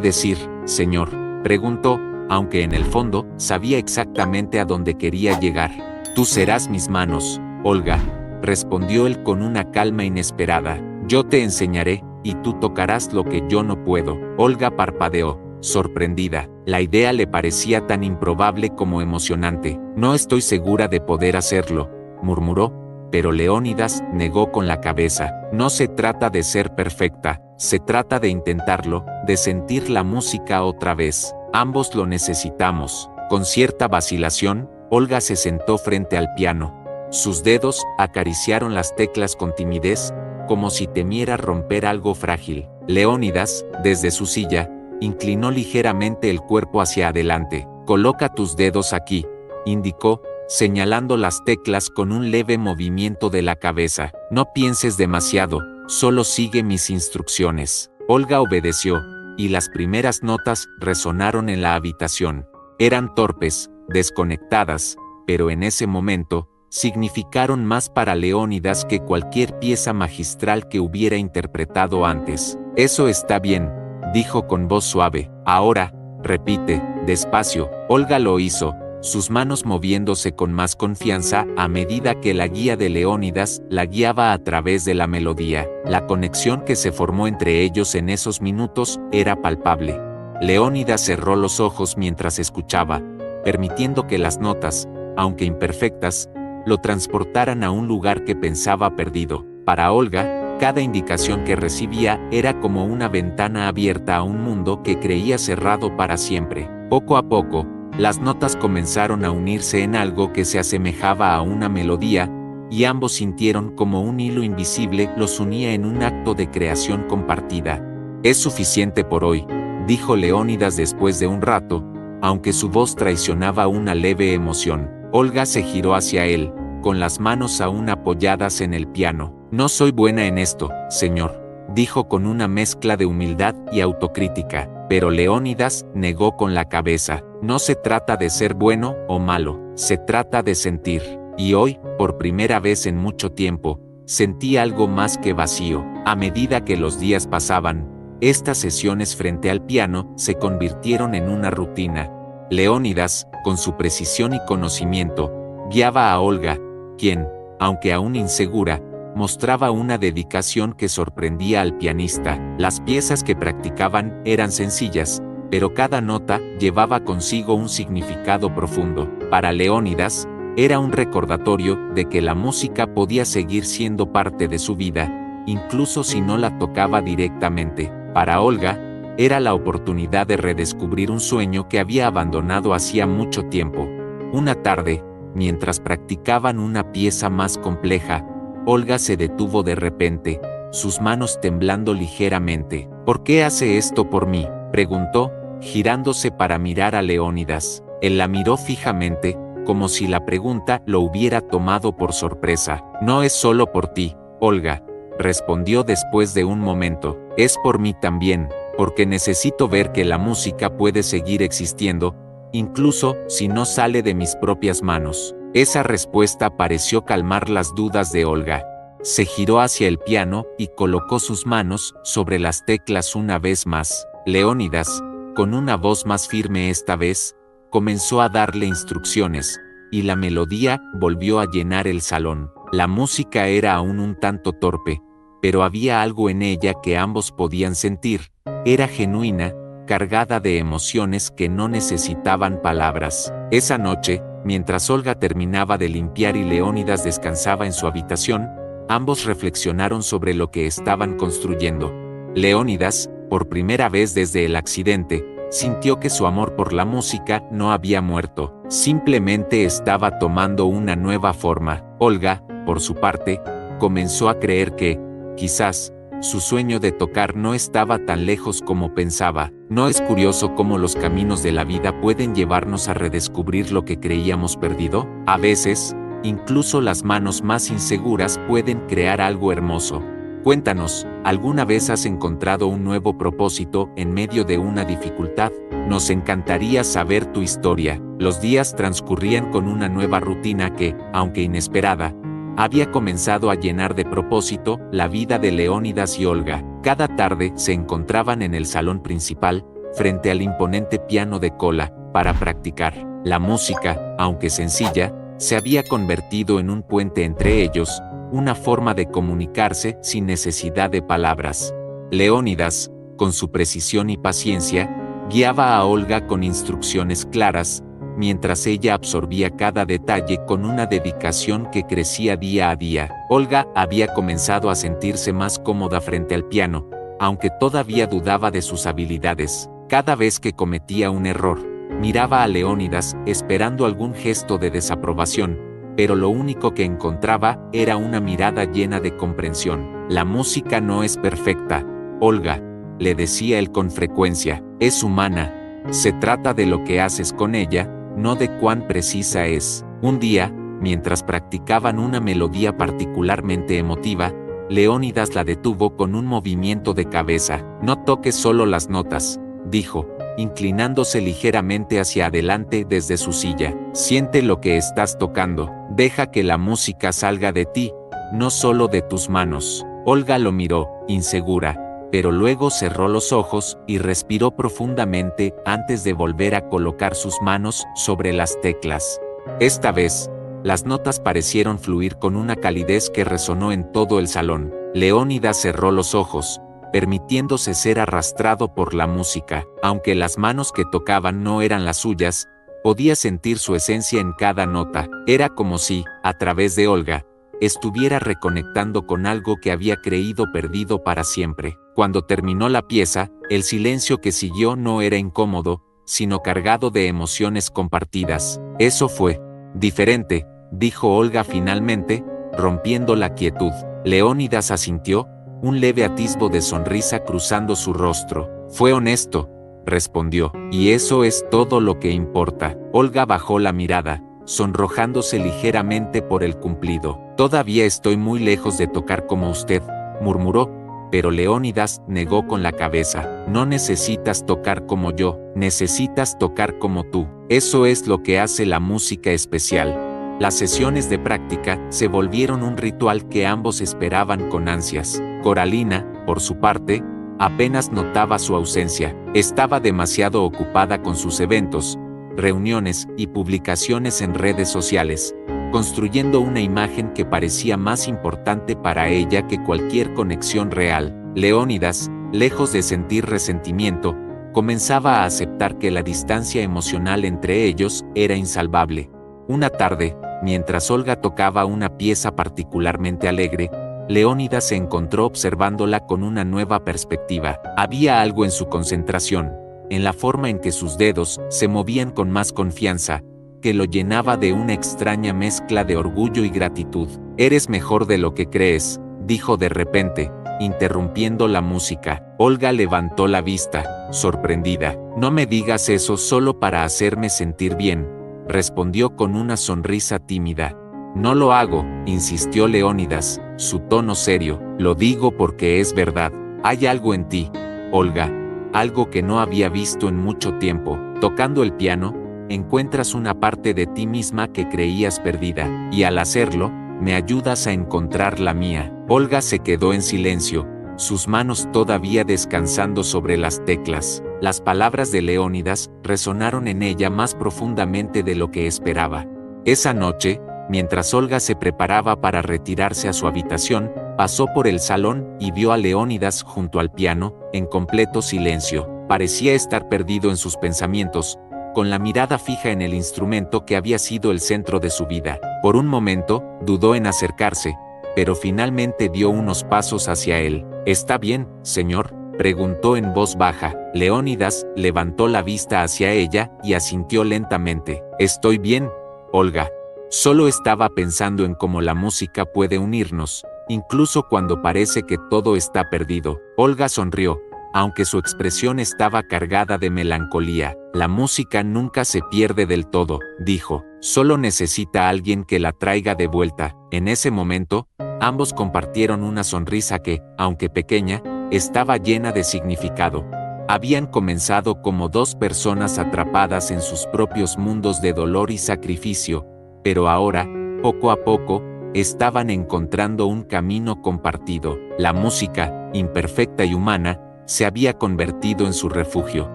decir, señor?, preguntó, aunque en el fondo sabía exactamente a dónde quería llegar. Tú serás mis manos, Olga, respondió él con una calma inesperada. Yo te enseñaré, y tú tocarás lo que yo no puedo. Olga parpadeó, sorprendida. La idea le parecía tan improbable como emocionante. No estoy segura de poder hacerlo, murmuró, pero Leónidas negó con la cabeza. No se trata de ser perfecta, se trata de intentarlo, de sentir la música otra vez. Ambos lo necesitamos. Con cierta vacilación, Olga se sentó frente al piano. Sus dedos acariciaron las teclas con timidez, como si temiera romper algo frágil. Leónidas, desde su silla, inclinó ligeramente el cuerpo hacia adelante. Coloca tus dedos aquí, indicó, señalando las teclas con un leve movimiento de la cabeza. No pienses demasiado, solo sigue mis instrucciones. Olga obedeció, y las primeras notas resonaron en la habitación. Eran torpes, desconectadas, pero en ese momento, significaron más para Leónidas que cualquier pieza magistral que hubiera interpretado antes. Eso está bien, dijo con voz suave. Ahora, repite, despacio. Olga lo hizo, sus manos moviéndose con más confianza a medida que la guía de Leónidas la guiaba a través de la melodía. La conexión que se formó entre ellos en esos minutos era palpable. Leónidas cerró los ojos mientras escuchaba, permitiendo que las notas, aunque imperfectas, lo transportaran a un lugar que pensaba perdido. Para Olga, cada indicación que recibía era como una ventana abierta a un mundo que creía cerrado para siempre. Poco a poco, las notas comenzaron a unirse en algo que se asemejaba a una melodía, y ambos sintieron como un hilo invisible los unía en un acto de creación compartida. Es suficiente por hoy, dijo Leónidas después de un rato, aunque su voz traicionaba una leve emoción. Olga se giró hacia él, con las manos aún apoyadas en el piano. No soy buena en esto, señor, dijo con una mezcla de humildad y autocrítica, pero Leónidas negó con la cabeza. No se trata de ser bueno o malo, se trata de sentir. Y hoy, por primera vez en mucho tiempo, sentí algo más que vacío. A medida que los días pasaban, estas sesiones frente al piano se convirtieron en una rutina. Leónidas, con su precisión y conocimiento, guiaba a Olga, quien, aunque aún insegura, mostraba una dedicación que sorprendía al pianista. Las piezas que practicaban eran sencillas, pero cada nota llevaba consigo un significado profundo. Para Leónidas, era un recordatorio de que la música podía seguir siendo parte de su vida, incluso si no la tocaba directamente. Para Olga, era la oportunidad de redescubrir un sueño que había abandonado hacía mucho tiempo. Una tarde, mientras practicaban una pieza más compleja, Olga se detuvo de repente, sus manos temblando ligeramente. ¿Por qué hace esto por mí?, preguntó, girándose para mirar a Leónidas. Él la miró fijamente, como si la pregunta lo hubiera tomado por sorpresa. No es solo por ti, Olga, respondió después de un momento. Es por mí también, porque necesito ver que la música puede seguir existiendo, incluso si no sale de mis propias manos. Esa respuesta pareció calmar las dudas de Olga. Se giró hacia el piano y colocó sus manos sobre las teclas una vez más. Leónidas, con una voz más firme esta vez, comenzó a darle instrucciones, y la melodía volvió a llenar el salón. La música era aún un tanto torpe, pero había algo en ella que ambos podían sentir. Era genuina, cargada de emociones que no necesitaban palabras. Esa noche, mientras Olga terminaba de limpiar y Leónidas descansaba en su habitación, ambos reflexionaron sobre lo que estaban construyendo. Leónidas, por primera vez desde el accidente, sintió que su amor por la música no había muerto, simplemente estaba tomando una nueva forma. Olga, por su parte, comenzó a creer que, quizás, su sueño de tocar no estaba tan lejos como pensaba. ¿No es curioso cómo los caminos de la vida pueden llevarnos a redescubrir lo que creíamos perdido? A veces, incluso las manos más inseguras pueden crear algo hermoso. Cuéntanos, ¿alguna vez has encontrado un nuevo propósito en medio de una dificultad? Nos encantaría saber tu historia. Los días transcurrían con una nueva rutina que, aunque inesperada, había comenzado a llenar de propósito la vida de Leónidas y Olga. Cada tarde se encontraban en el salón principal, frente al imponente piano de cola, para practicar. La música, aunque sencilla, se había convertido en un puente entre ellos, una forma de comunicarse sin necesidad de palabras. Leónidas, con su precisión y paciencia, guiaba a Olga con instrucciones claras, mientras ella absorbía cada detalle con una dedicación que crecía día a día. Olga había comenzado a sentirse más cómoda frente al piano, aunque todavía dudaba de sus habilidades. Cada vez que cometía un error, miraba a Leónidas esperando algún gesto de desaprobación, pero lo único que encontraba era una mirada llena de comprensión. La música no es perfecta, Olga, le decía él con frecuencia, es humana. Se trata de lo que haces con ella, no de cuán precisa es. Un día, mientras practicaban una melodía particularmente emotiva, Leónidas la detuvo con un movimiento de cabeza. No toques solo las notas, dijo, inclinándose ligeramente hacia adelante desde su silla. Siente lo que estás tocando, deja que la música salga de ti, no solo de tus manos. Olga lo miró, insegura, pero luego cerró los ojos y respiró profundamente antes de volver a colocar sus manos sobre las teclas. Esta vez, las notas parecieron fluir con una calidez que resonó en todo el salón. Leónidas cerró los ojos, permitiéndose ser arrastrado por la música. Aunque las manos que tocaban no eran las suyas, podía sentir su esencia en cada nota. Era como si, a través de Olga, estuviera reconectando con algo que había creído perdido para siempre. Cuando terminó la pieza, el silencio que siguió no era incómodo, sino cargado de emociones compartidas. Eso fue diferente, dijo Olga finalmente, rompiendo la quietud. Leónidas asintió, un leve atisbo de sonrisa cruzando su rostro. Fue honesto, respondió, y eso es todo lo que importa. Olga bajó la mirada, sonrojándose ligeramente por el cumplido. Todavía estoy muy lejos de tocar como usted, murmuró, pero Leónidas negó con la cabeza. No necesitas tocar como yo, necesitas tocar como tú. Eso es lo que hace la música especial. Las sesiones de práctica se volvieron un ritual que ambos esperaban con ansias. Coralina, por su parte, apenas notaba su ausencia. Estaba demasiado ocupada con sus eventos, reuniones y publicaciones en redes sociales, construyendo una imagen que parecía más importante para ella que cualquier conexión real. Leónidas, lejos de sentir resentimiento, comenzaba a aceptar que la distancia emocional entre ellos era insalvable. Una tarde, mientras Olga tocaba una pieza particularmente alegre, Leónidas se encontró observándola con una nueva perspectiva. Había algo en su concentración, en la forma en que sus dedos se movían con más confianza, que lo llenaba de una extraña mezcla de orgullo y gratitud. Eres mejor de lo que crees, dijo de repente, interrumpiendo la música. Olga levantó la vista, sorprendida. No me digas eso solo para hacerme sentir bien, respondió con una sonrisa tímida. No lo hago, insistió Leónidas, su tono serio. Lo digo porque es verdad. Hay algo en ti, Olga, algo que no había visto en mucho tiempo. Tocando el piano, encuentras una parte de ti misma que creías perdida, y al hacerlo, me ayudas a encontrar la mía. Olga se quedó en silencio, sus manos todavía descansando sobre las teclas. Las palabras de Leónidas resonaron en ella más profundamente de lo que esperaba. Esa noche, mientras Olga se preparaba para retirarse a su habitación, pasó por el salón y vio a Leónidas junto al piano, en completo silencio. Parecía estar perdido en sus pensamientos, con la mirada fija en el instrumento que había sido el centro de su vida. Por un momento, dudó en acercarse, pero finalmente dio unos pasos hacia él. ¿Está bien, señor?, preguntó en voz baja. Leónidas levantó la vista hacia ella y asintió lentamente. Estoy bien, Olga. Solo estaba pensando en cómo la música puede unirnos, incluso cuando parece que todo está perdido. Olga sonrió, aunque su expresión estaba cargada de melancolía. La música nunca se pierde del todo, dijo. Solo necesita a alguien que la traiga de vuelta. En ese momento, ambos compartieron una sonrisa que, aunque pequeña, estaba llena de significado. Habían comenzado como dos personas atrapadas en sus propios mundos de dolor y sacrificio, pero ahora, poco a poco, estaban encontrando un camino compartido. La música, imperfecta y humana, se había convertido en su refugio.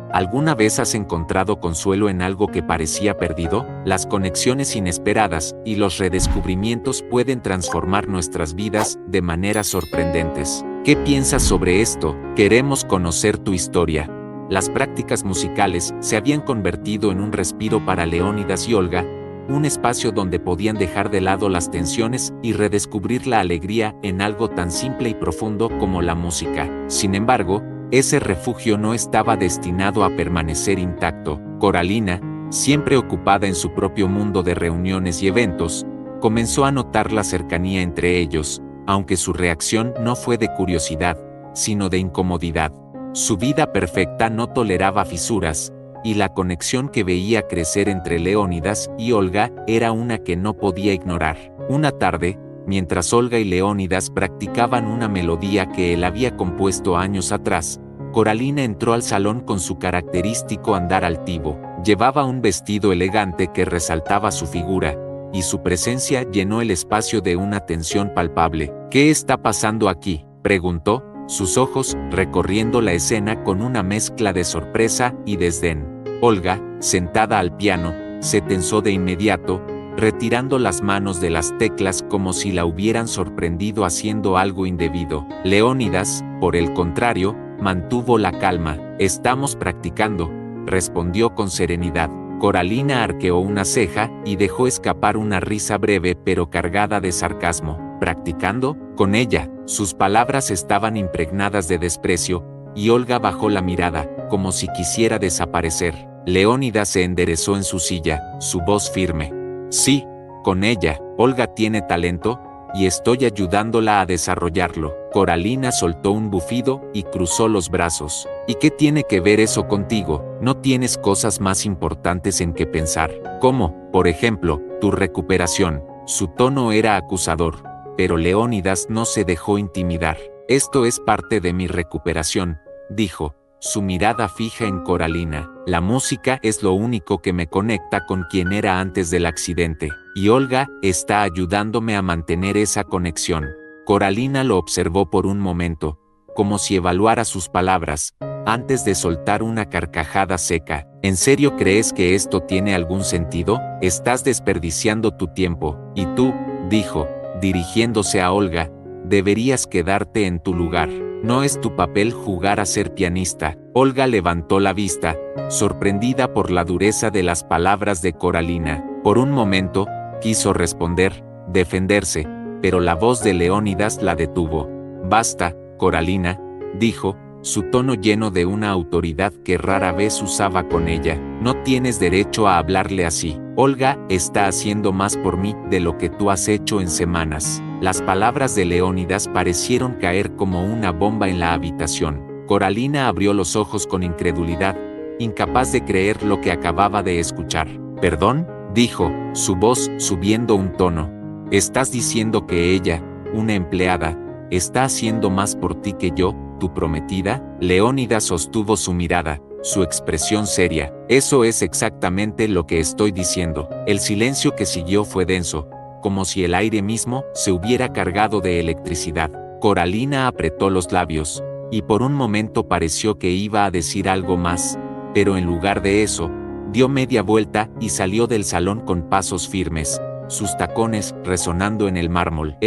¿Alguna vez has encontrado consuelo en algo que parecía perdido? Las conexiones inesperadas y los redescubrimientos pueden transformar nuestras vidas de maneras sorprendentes. ¿Qué piensas sobre esto? Queremos conocer tu historia. Las prácticas musicales se habían convertido en un respiro para Leónidas y Olga, un espacio donde podían dejar de lado las tensiones y redescubrir la alegría en algo tan simple y profundo como la música. Sin embargo, ese refugio no estaba destinado a permanecer intacto. Coralina, siempre ocupada en su propio mundo de reuniones y eventos, comenzó a notar la cercanía entre ellos, aunque su reacción no fue de curiosidad, sino de incomodidad. Su vida perfecta no toleraba fisuras, y la conexión que veía crecer entre Leónidas y Olga era una que no podía ignorar. Una tarde, mientras Olga y Leónidas practicaban una melodía que él había compuesto años atrás, Coralina entró al salón con su característico andar altivo. Llevaba un vestido elegante que resaltaba su figura, y su presencia llenó el espacio de una tensión palpable. ¿Qué está pasando aquí?, preguntó, sus ojos recorriendo la escena con una mezcla de sorpresa y desdén. Olga, sentada al piano, se tensó de inmediato, retirando las manos de las teclas como si la hubieran sorprendido haciendo algo indebido. Leónidas, por el contrario, mantuvo la calma. «Estamos practicando», respondió con serenidad. Coralina arqueó una ceja y dejó escapar una risa breve pero cargada de sarcasmo. «¿Practicando? Con ella». Sus palabras estaban impregnadas de desprecio, y Olga bajó la mirada, como si quisiera desaparecer. Leónidas se enderezó en su silla, su voz firme. «Sí, con ella. Olga tiene talento, y estoy ayudándola a desarrollarlo». Coralina soltó un bufido y cruzó los brazos. «¿Y qué tiene que ver eso contigo? ¿No tienes cosas más importantes en que pensar? Como, por ejemplo, tu recuperación». Su tono era acusador, pero Leónidas no se dejó intimidar. «Esto es parte de mi recuperación», dijo, su mirada fija en Coralina. «La música es lo único que me conecta con quien era antes del accidente, y Olga está ayudándome a mantener esa conexión». Coralina lo observó por un momento, como si evaluara sus palabras, antes de soltar una carcajada seca. «¿En serio crees que esto tiene algún sentido? Estás desperdiciando tu tiempo, y tú», dijo, dirigiéndose a Olga, «deberías quedarte en tu lugar. No es tu papel jugar a ser pianista». Olga levantó la vista, sorprendida por la dureza de las palabras de Coralina. Por un momento, quiso responder, defenderse, pero la voz de Leónidas la detuvo. «Basta, Coralina», dijo, su tono lleno de una autoridad que rara vez usaba con ella. «No tienes derecho a hablarle así. Olga está haciendo más por mí de lo que tú has hecho en semanas». Las palabras de Leónidas parecieron caer como una bomba en la habitación. Coralina abrió los ojos con incredulidad, incapaz de creer lo que acababa de escuchar. «¿Perdón?», dijo, su voz subiendo un tono. «¿Estás diciendo que ella, una empleada, está haciendo más por ti que yo, tu prometida?» Leónidas sostuvo su mirada, su expresión seria. «Eso es exactamente lo que estoy diciendo». El silencio que siguió fue denso, como si el aire mismo se hubiera cargado de electricidad. Coralina apretó los labios, y por un momento pareció que iba a decir algo más, pero en lugar de eso, dio media vuelta y salió del salón con pasos firmes, sus tacones resonando en el mármol.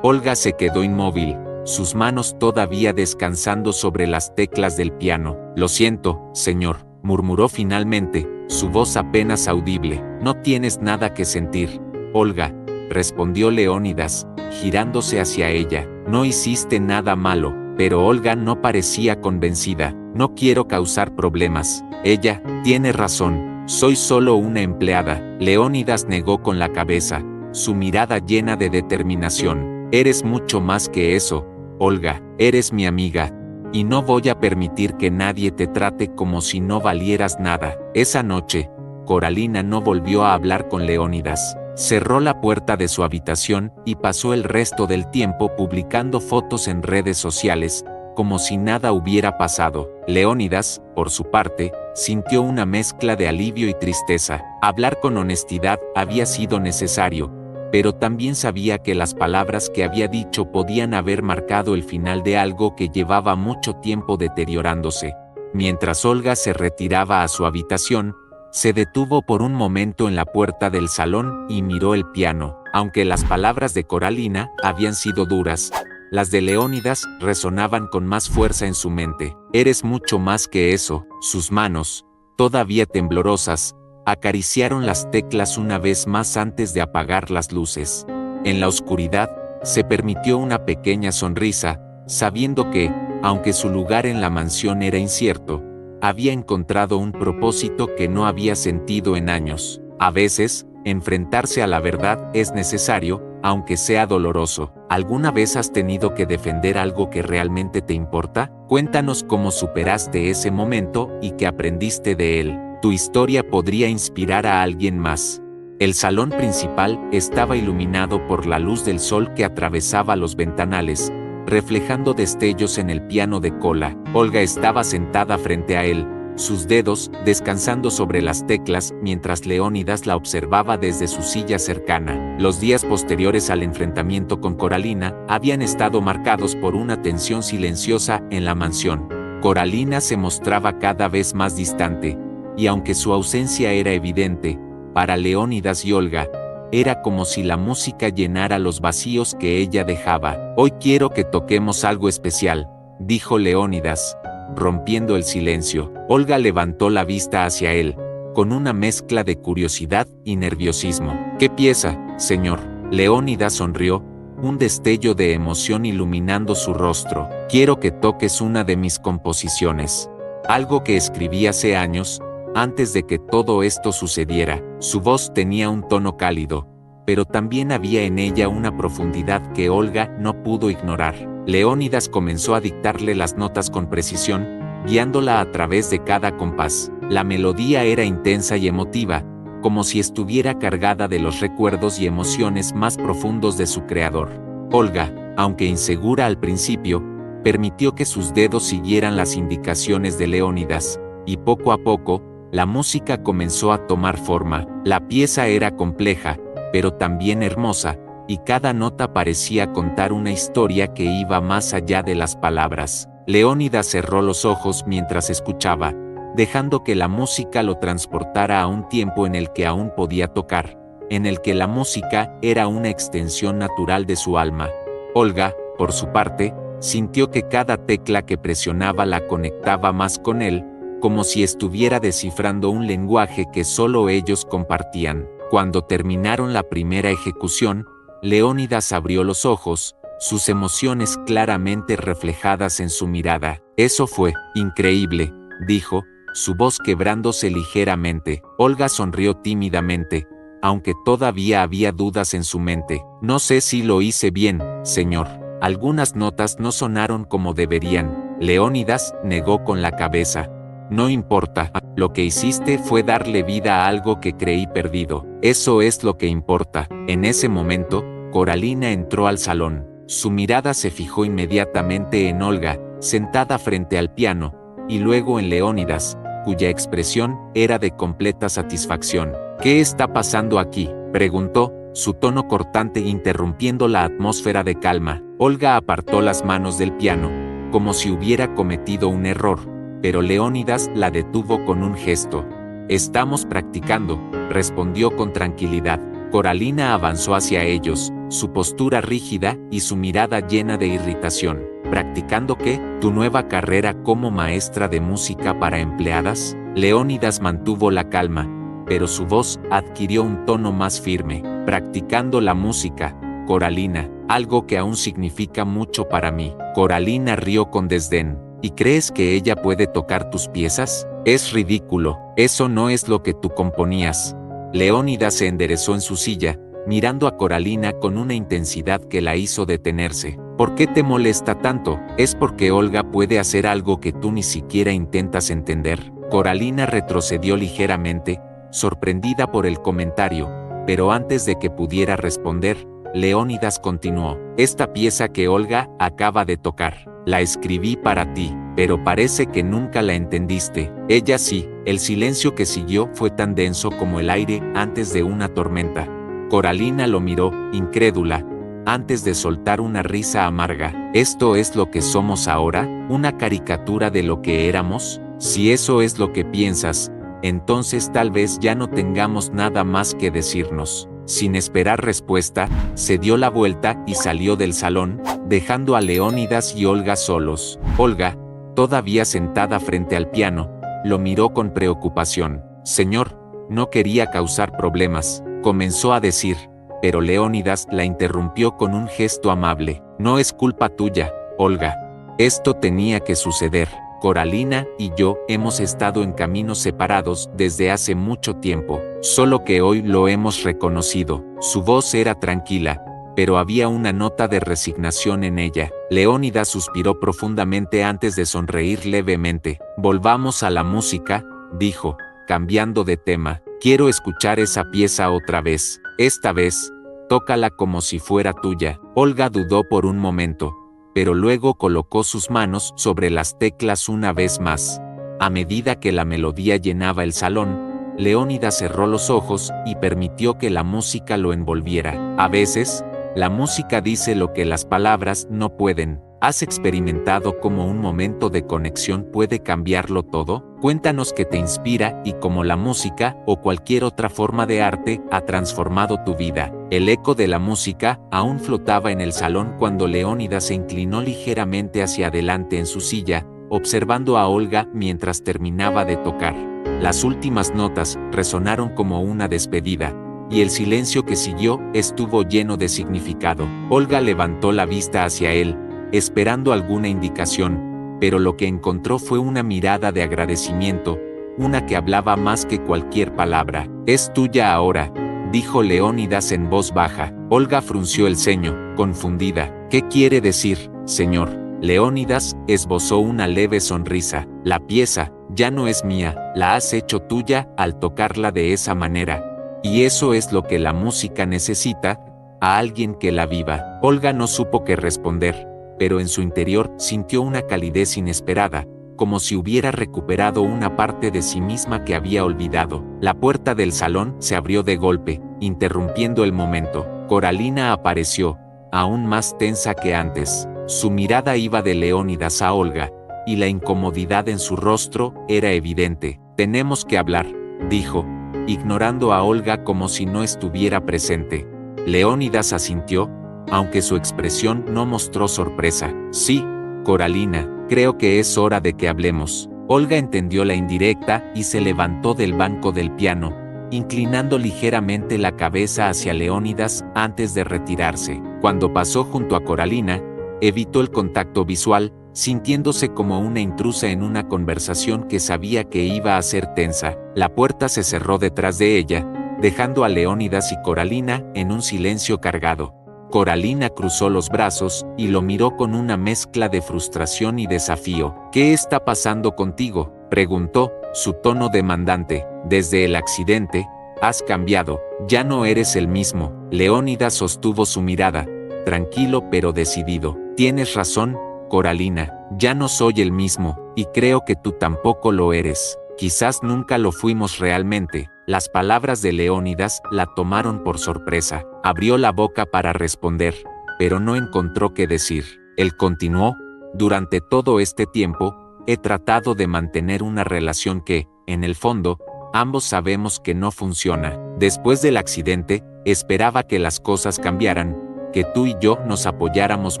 Olga se quedó inmóvil, sus manos todavía descansando sobre las teclas del piano. «Lo siento, señor», murmuró finalmente, su voz apenas audible. «No tienes nada que sentir, Olga», respondió Leónidas, girándose hacia ella. «No hiciste nada malo». Pero Olga no parecía convencida. «No quiero causar problemas». «Ella tiene razón. Soy solo una empleada». Leónidas negó con la cabeza, su mirada llena de determinación. «Eres mucho más que eso, Olga. Eres mi amiga. Y no voy a permitir que nadie te trate como si no valieras nada». Esa noche, Coralina no volvió a hablar con Leónidas. Cerró la puerta de su habitación y pasó el resto del tiempo publicando fotos en redes sociales, como si nada hubiera pasado. Leónidas, por su parte, sintió una mezcla de alivio y tristeza. Hablar con honestidad había sido necesario, pero también sabía que las palabras que había dicho podían haber marcado el final de algo que llevaba mucho tiempo deteriorándose. Mientras Olga se retiraba a su habitación, se detuvo por un momento en la puerta del salón y miró el piano. Aunque las palabras de Coralina habían sido duras, las de Leónidas resonaban con más fuerza en su mente. Eres mucho más que eso. Sus manos, todavía temblorosas, acariciaron las teclas una vez más antes de apagar las luces. En la oscuridad, se permitió una pequeña sonrisa, sabiendo que, aunque su lugar en la mansión era incierto, había encontrado un propósito que no había sentido en años. A veces, enfrentarse a la verdad es necesario, aunque sea doloroso. ¿Alguna vez has tenido que defender algo que realmente te importa? Cuéntanos cómo superaste ese momento y qué aprendiste de él. Tu historia podría inspirar a alguien más. El salón principal estaba iluminado por la luz del sol que atravesaba los ventanales, reflejando destellos en el piano de cola. Olga estaba sentada frente a él, sus dedos descansando sobre las teclas mientras Leónidas la observaba desde su silla cercana. Los días posteriores al enfrentamiento con Coralina habían estado marcados por una tensión silenciosa en la mansión. Coralina se mostraba cada vez más distante, y aunque su ausencia era evidente, para Leónidas y Olga, era como si la música llenara los vacíos que ella dejaba. Hoy quiero que toquemos algo especial, dijo Leónidas, rompiendo el silencio. Olga levantó la vista hacia él, con una mezcla de curiosidad y nerviosismo. ¿Qué pieza, señor? Leónidas sonrió, un destello de emoción iluminando su rostro. Quiero que toques una de mis composiciones. Algo que escribí hace años, antes de que todo esto sucediera. Su voz tenía un tono cálido, pero también había en ella una profundidad que Olga no pudo ignorar. Leónidas comenzó a dictarle las notas con precisión, guiándola a través de cada compás. La melodía era intensa y emotiva, como si estuviera cargada de los recuerdos y emociones más profundos de su creador. Olga, aunque insegura al principio, permitió que sus dedos siguieran las indicaciones de Leónidas, y poco a poco, la música comenzó a tomar forma. La pieza era compleja, pero también hermosa, y cada nota parecía contar una historia que iba más allá de las palabras. Leónidas cerró los ojos mientras escuchaba, dejando que la música lo transportara a un tiempo en el que aún podía tocar, en el que la música era una extensión natural de su alma. Olga, por su parte, sintió que cada tecla que presionaba la conectaba más con él, como si estuviera descifrando un lenguaje que solo ellos compartían. Cuando terminaron la primera ejecución, Leónidas abrió los ojos, sus emociones claramente reflejadas en su mirada. Eso fue increíble, dijo, su voz quebrándose ligeramente. Olga sonrió tímidamente, aunque todavía había dudas en su mente. No sé si lo hice bien, señor. Algunas notas no sonaron como deberían. Leónidas negó con la cabeza. No importa, lo que hiciste fue darle vida a algo que creí perdido. Eso es lo que importa. En ese momento, Coralina entró al salón. Su mirada se fijó inmediatamente en Olga, sentada frente al piano, y luego en Leónidas, cuya expresión era de completa satisfacción. ¿Qué está pasando aquí?, preguntó, su tono cortante interrumpiendo la atmósfera de calma. Olga apartó las manos del piano, como si hubiera cometido un error, pero Leónidas la detuvo con un gesto. Estamos practicando, respondió con tranquilidad. Coralina avanzó hacia ellos, su postura rígida y su mirada llena de irritación. ¿Practicando qué? ¿Tu nueva carrera como maestra de música para empleadas? Leónidas mantuvo la calma, pero su voz adquirió un tono más firme. Practicando la música, Coralina, algo que aún significa mucho para mí. Coralina rió con desdén. ¿Y crees que ella puede tocar tus piezas? Es ridículo, eso no es lo que tú componías. Leónidas se enderezó en su silla, mirando a Coralina con una intensidad que la hizo detenerse. ¿Por qué te molesta tanto? ¿Es porque Olga puede hacer algo que tú ni siquiera intentas entender? Coralina retrocedió ligeramente, sorprendida por el comentario, pero antes de que pudiera responder, Leónidas continuó. Esta pieza que Olga acaba de tocar. La escribí para ti, pero parece que nunca la entendiste. Ella sí. El silencio que siguió fue tan denso como el aire antes de una tormenta. Coralina lo miró, incrédula, antes de soltar una risa amarga. ¿Esto es lo que somos ahora? ¿Una caricatura de lo que éramos? Si eso es lo que piensas, entonces tal vez ya no tengamos nada más que decirnos. Sin esperar respuesta, se dio la vuelta y salió del salón, dejando a Leónidas y Olga solos. Olga, todavía sentada frente al piano, lo miró con preocupación. Señor, no quería causar problemas, comenzó a decir, pero Leónidas la interrumpió con un gesto amable. No es culpa tuya, Olga. Esto tenía que suceder. Coralina y yo hemos estado en caminos separados desde hace mucho tiempo, solo que hoy lo hemos reconocido. Su voz era tranquila, pero había una nota de resignación en ella. Leónidas suspiró profundamente antes de sonreír levemente. Volvamos a la música, dijo, cambiando de tema. Quiero escuchar esa pieza otra vez. Esta vez, tócala como si fuera tuya. Olga dudó por un momento, pero luego colocó sus manos sobre las teclas una vez más. A medida que la melodía llenaba el salón, Leónidas cerró los ojos y permitió que la música lo envolviera. A veces, la música dice lo que las palabras no pueden. ¿Has experimentado cómo un momento de conexión puede cambiarlo todo? Cuéntanos qué te inspira y cómo la música o cualquier otra forma de arte ha transformado tu vida. El eco de la música aún flotaba en el salón cuando Leónidas se inclinó ligeramente hacia adelante en su silla, observando a Olga mientras terminaba de tocar. Las últimas notas resonaron como una despedida, y el silencio que siguió estuvo lleno de significado. Olga levantó la vista hacia él, esperando alguna indicación, pero lo que encontró fue una mirada de agradecimiento, una que hablaba más que cualquier palabra. Es tuya ahora, dijo Leónidas en voz baja. Olga frunció el ceño, confundida. ¿Qué quiere decir, señor? Leónidas esbozó una leve sonrisa. La pieza ya no es mía, la has hecho tuya al tocarla de esa manera. Y eso es lo que la música necesita, a alguien que la viva. Olga no supo qué responder, pero en su interior sintió una calidez inesperada, como si hubiera recuperado una parte de sí misma que había olvidado. La puerta del salón se abrió de golpe, interrumpiendo el momento. Coralina apareció, aún más tensa que antes. Su mirada iba de Leónidas a Olga, y la incomodidad en su rostro era evidente. Tenemos que hablar, dijo, ignorando a Olga como si no estuviera presente. Leónidas asintió, aunque su expresión no mostró sorpresa. Sí, Coralina, creo que es hora de que hablemos. Olga entendió la indirecta y se levantó del banco del piano, inclinando ligeramente la cabeza hacia Leónidas antes de retirarse. Cuando pasó junto a Coralina, evitó el contacto visual, sintiéndose como una intrusa en una conversación que sabía que iba a ser tensa. La puerta se cerró detrás de ella, dejando a Leónidas y Coralina en un silencio cargado. Coralina cruzó los brazos y lo miró con una mezcla de frustración y desafío. ¿Qué está pasando contigo?, preguntó, su tono demandante. Desde el accidente, has cambiado, ya no eres el mismo. Leónidas sostuvo su mirada, tranquilo pero decidido. Tienes razón, Coralina, ya no soy el mismo, y creo que tú tampoco lo eres. Quizás nunca lo fuimos realmente. Las palabras de Leónidas la tomaron por sorpresa. Abrió la boca para responder, pero no encontró qué decir. Él continuó, durante todo este tiempo, he tratado de mantener una relación que, en el fondo, ambos sabemos que no funciona. Después del accidente, esperaba que las cosas cambiaran, que tú y yo nos apoyáramos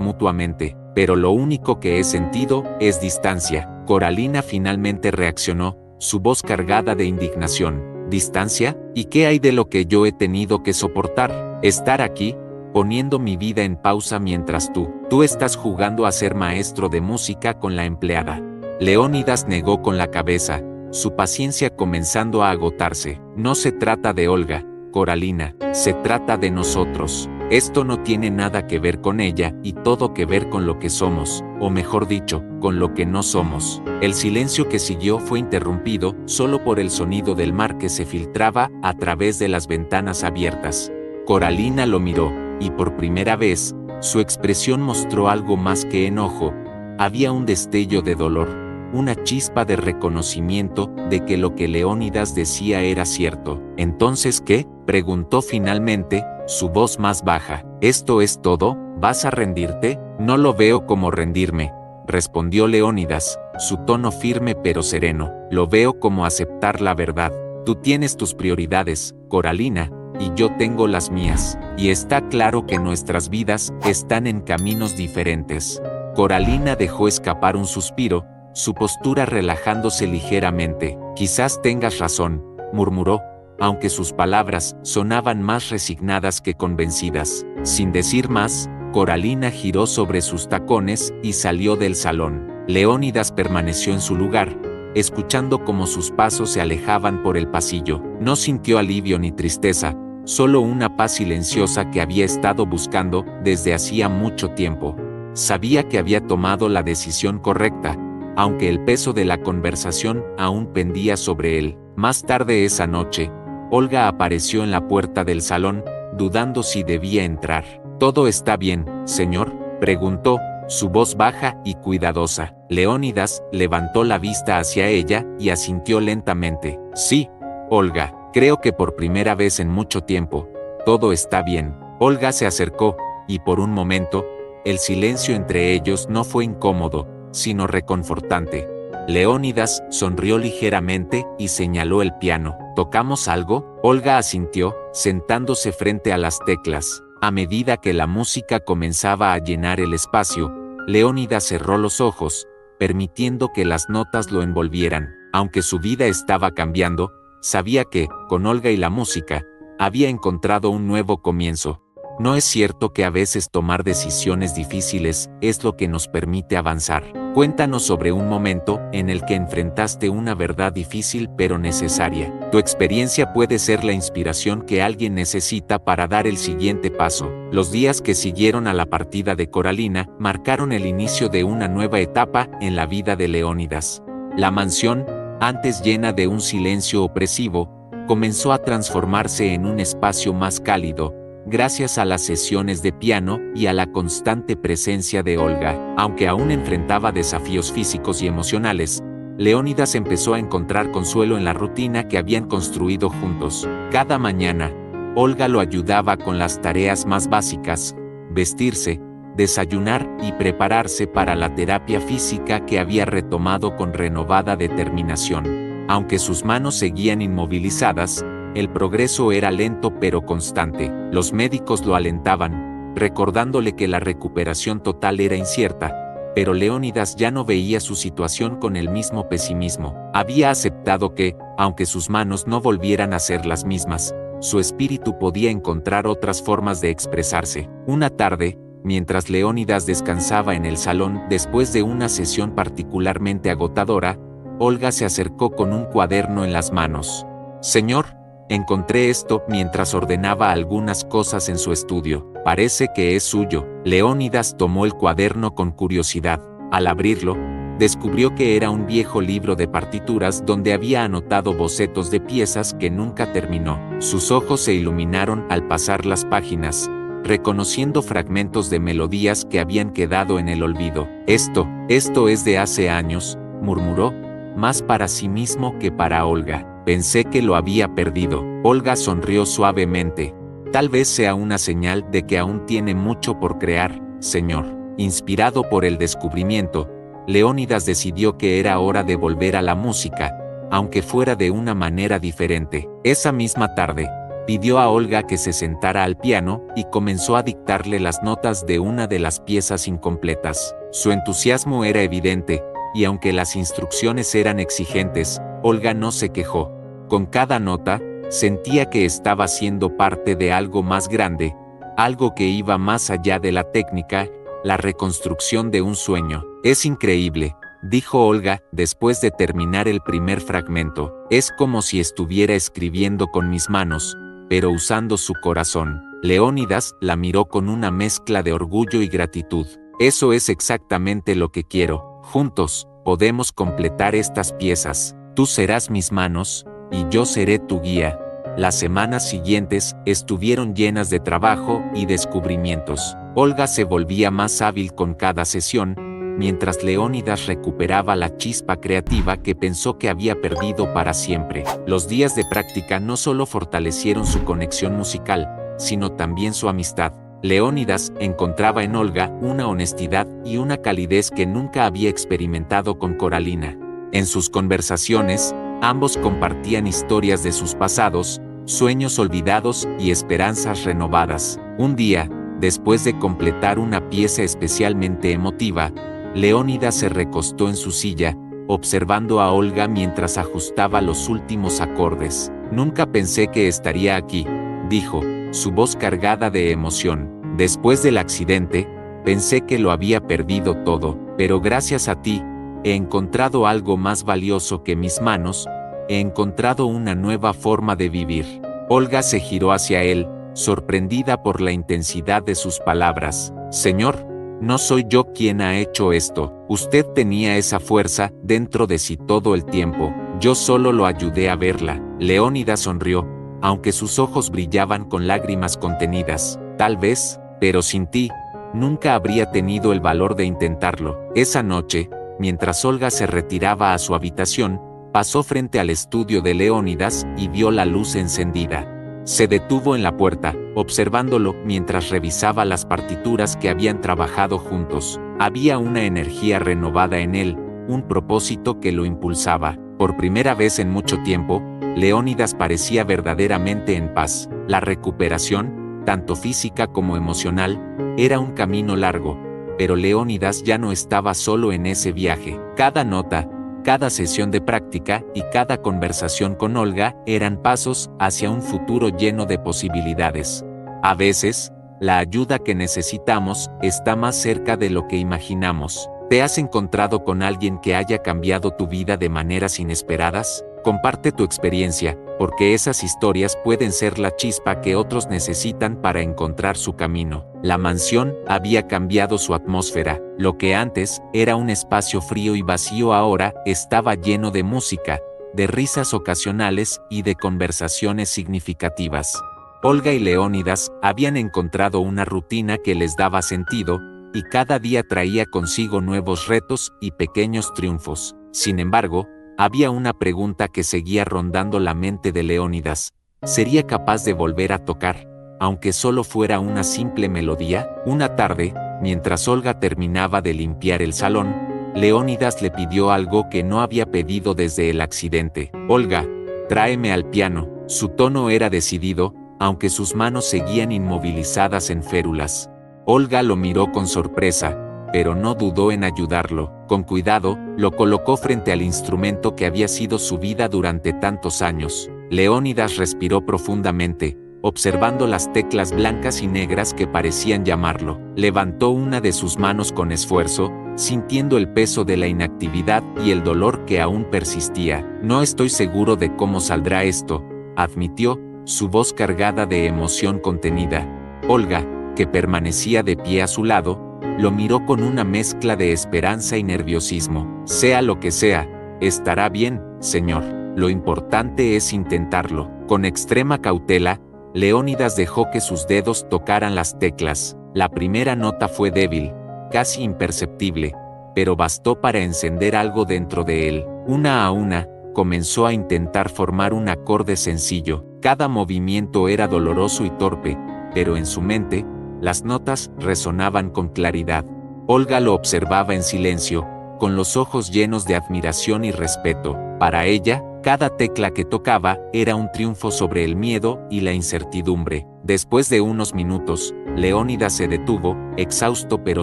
mutuamente, pero lo único que he sentido es distancia. Coralina finalmente reaccionó, su voz cargada de indignación. ¿Distancia? ¿Y qué hay de lo que yo he tenido que soportar? Estar aquí, poniendo mi vida en pausa mientras tú estás jugando a ser maestro de música con la empleada. Leónidas negó con la cabeza, su paciencia comenzando a agotarse. No se trata de Olga, Coralina, se trata de nosotros. Esto no tiene nada que ver con ella y todo que ver con lo que somos, o mejor dicho, con lo que no somos. El silencio que siguió fue interrumpido solo por el sonido del mar que se filtraba a través de las ventanas abiertas. Coralina lo miró, y por primera vez, su expresión mostró algo más que enojo, había un destello de dolor, una chispa de reconocimiento de que lo que Leónidas decía era cierto. ¿Entonces qué?, preguntó finalmente, su voz más baja. ¿Esto es todo? ¿Vas a rendirte? No lo veo como rendirme, respondió Leónidas, su tono firme pero sereno. Lo veo como aceptar la verdad. Tú tienes tus prioridades, Coralina, y yo tengo las mías, y está claro que nuestras vidas están en caminos diferentes. Coralina dejó escapar un suspiro, su postura relajándose ligeramente. Quizás tengas razón, murmuró, aunque sus palabras sonaban más resignadas que convencidas. Sin decir más, Coralina giró sobre sus tacones y salió del salón. Leónidas permaneció en su lugar, escuchando cómo sus pasos se alejaban por el pasillo. No sintió alivio ni tristeza, solo una paz silenciosa que había estado buscando desde hacía mucho tiempo. Sabía que había tomado la decisión correcta, aunque el peso de la conversación aún pendía sobre él. Más tarde esa noche, Olga apareció en la puerta del salón, dudando si debía entrar. ¿Todo está bien, señor?, preguntó, su voz baja y cuidadosa. Leónidas levantó la vista hacia ella y asintió lentamente. Sí, Olga, creo que por primera vez en mucho tiempo, todo está bien. Olga se acercó, y por un momento, el silencio entre ellos no fue incómodo, sino reconfortante. Leónidas sonrió ligeramente y señaló el piano. ¿Tocamos algo? Olga asintió, sentándose frente a las teclas. A medida que la música comenzaba a llenar el espacio, Leónidas cerró los ojos, permitiendo que las notas lo envolvieran. Aunque su vida estaba cambiando, sabía que, con Olga y la música, había encontrado un nuevo comienzo. ¿No es cierto que a veces tomar decisiones difíciles es lo que nos permite avanzar? Cuéntanos sobre un momento en el que enfrentaste una verdad difícil pero necesaria. Tu experiencia puede ser la inspiración que alguien necesita para dar el siguiente paso. Los días que siguieron a la partida de Coralina marcaron el inicio de una nueva etapa en la vida de Leónidas. La mansión, antes llena de un silencio opresivo, comenzó a transformarse en un espacio más cálido, gracias a las sesiones de piano y a la constante presencia de Olga. Aunque aún enfrentaba desafíos físicos y emocionales, Leónidas empezó a encontrar consuelo en la rutina que habían construido juntos. Cada mañana, Olga lo ayudaba con las tareas más básicas: vestirse, desayunar y prepararse para la terapia física que había retomado con renovada determinación. Aunque sus manos seguían inmovilizadas, el progreso era lento pero constante. Los médicos lo alentaban, recordándole que la recuperación total era incierta, pero Leónidas ya no veía su situación con el mismo pesimismo. Había aceptado que, aunque sus manos no volvieran a ser las mismas, su espíritu podía encontrar otras formas de expresarse. Una tarde, mientras Leónidas descansaba en el salón después de una sesión particularmente agotadora, Olga se acercó con un cuaderno en las manos. Señor, encontré esto mientras ordenaba algunas cosas en su estudio. Parece que es suyo. Leónidas tomó el cuaderno con curiosidad. Al abrirlo, descubrió que era un viejo libro de partituras donde había anotado bocetos de piezas que nunca terminó. Sus ojos se iluminaron al pasar las páginas, reconociendo fragmentos de melodías que habían quedado en el olvido. Esto es de hace años, murmuró, más para sí mismo que para Olga. Pensé que lo había perdido. Olga sonrió suavemente. Tal vez sea una señal de que aún tiene mucho por crear, señor. Inspirado por el descubrimiento, Leónidas decidió que era hora de volver a la música, aunque fuera de una manera diferente. Esa misma tarde, pidió a Olga que se sentara al piano y comenzó a dictarle las notas de una de las piezas incompletas. Su entusiasmo era evidente, y aunque las instrucciones eran exigentes, Olga no se quejó. Con cada nota, sentía que estaba siendo parte de algo más grande, algo que iba más allá de la técnica, la reconstrucción de un sueño. Es increíble, dijo Olga, después de terminar el primer fragmento. Es como si estuviera escribiendo con mis manos, pero usando su corazón. Leónidas la miró con una mezcla de orgullo y gratitud. Eso es exactamente lo que quiero. Juntos, podemos completar estas piezas. Tú serás mis manos, y yo seré tu guía. Las semanas siguientes estuvieron llenas de trabajo y descubrimientos. Olga se volvía más hábil con cada sesión, mientras Leónidas recuperaba la chispa creativa que pensó que había perdido para siempre. Los días de práctica no solo fortalecieron su conexión musical, sino también su amistad. Leónidas encontraba en Olga una honestidad y una calidez que nunca había experimentado con Coralina. En sus conversaciones, ambos compartían historias de sus pasados, sueños olvidados y esperanzas renovadas. Un día, después de completar una pieza especialmente emotiva, Leónidas se recostó en su silla, observando a Olga mientras ajustaba los últimos acordes. «Nunca pensé que estaría aquí», dijo, su voz cargada de emoción. «Después del accidente, pensé que lo había perdido todo, pero gracias a ti, he encontrado algo más valioso que mis manos, he encontrado una nueva forma de vivir». Olga se giró hacia él, sorprendida por la intensidad de sus palabras. «Señor, no soy yo quien ha hecho esto. Usted tenía esa fuerza dentro de sí todo el tiempo. Yo solo lo ayudé a verla». Leónidas sonrió, aunque sus ojos brillaban con lágrimas contenidas. «Tal vez, pero sin ti, nunca habría tenido el valor de intentarlo». Esa noche, mientras Olga se retiraba a su habitación, pasó frente al estudio de Leónidas y vio la luz encendida. Se detuvo en la puerta, observándolo mientras revisaba las partituras que habían trabajado juntos. Había una energía renovada en él, un propósito que lo impulsaba. Por primera vez en mucho tiempo, Leónidas parecía verdaderamente en paz. La recuperación, tanto física como emocional, era un camino largo, pero Leónidas ya no estaba solo en ese viaje. Cada nota, cada sesión de práctica y cada conversación con Olga eran pasos hacia un futuro lleno de posibilidades. A veces, la ayuda que necesitamos está más cerca de lo que imaginamos. ¿Te has encontrado con alguien que haya cambiado tu vida de maneras inesperadas? Comparte tu experiencia, porque esas historias pueden ser la chispa que otros necesitan para encontrar su camino. La mansión había cambiado su atmósfera. Lo que antes era un espacio frío y vacío ahora estaba lleno de música, de risas ocasionales y de conversaciones significativas. Olga y Leónidas habían encontrado una rutina que les daba sentido, y cada día traía consigo nuevos retos y pequeños triunfos. Sin embargo, había una pregunta que seguía rondando la mente de Leónidas. ¿Sería capaz de volver a tocar, aunque solo fuera una simple melodía? Una tarde, mientras Olga terminaba de limpiar el salón, Leónidas le pidió algo que no había pedido desde el accidente. «Olga, tráeme al piano». Su tono era decidido, aunque sus manos seguían inmovilizadas en férulas. Olga lo miró con sorpresa, pero no dudó en ayudarlo. Con cuidado, lo colocó frente al instrumento que había sido su vida durante tantos años. Leónidas respiró profundamente, observando las teclas blancas y negras que parecían llamarlo. Levantó una de sus manos con esfuerzo, sintiendo el peso de la inactividad y el dolor que aún persistía. «No estoy seguro de cómo saldrá esto», admitió, su voz cargada de emoción contenida. Olga, que permanecía de pie a su lado, lo miró con una mezcla de esperanza y nerviosismo. «Sea lo que sea, estará bien, señor. Lo importante es intentarlo». Con extrema cautela, Leónidas dejó que sus dedos tocaran las teclas. La primera nota fue débil, casi imperceptible, pero bastó para encender algo dentro de él. Una a una, comenzó a intentar formar un acorde sencillo. Cada movimiento era doloroso y torpe, pero en su mente, las notas resonaban con claridad. Olga lo observaba en silencio, con los ojos llenos de admiración y respeto. Para ella, cada tecla que tocaba era un triunfo sobre el miedo y la incertidumbre. Después de unos minutos, Leónidas se detuvo, exhausto pero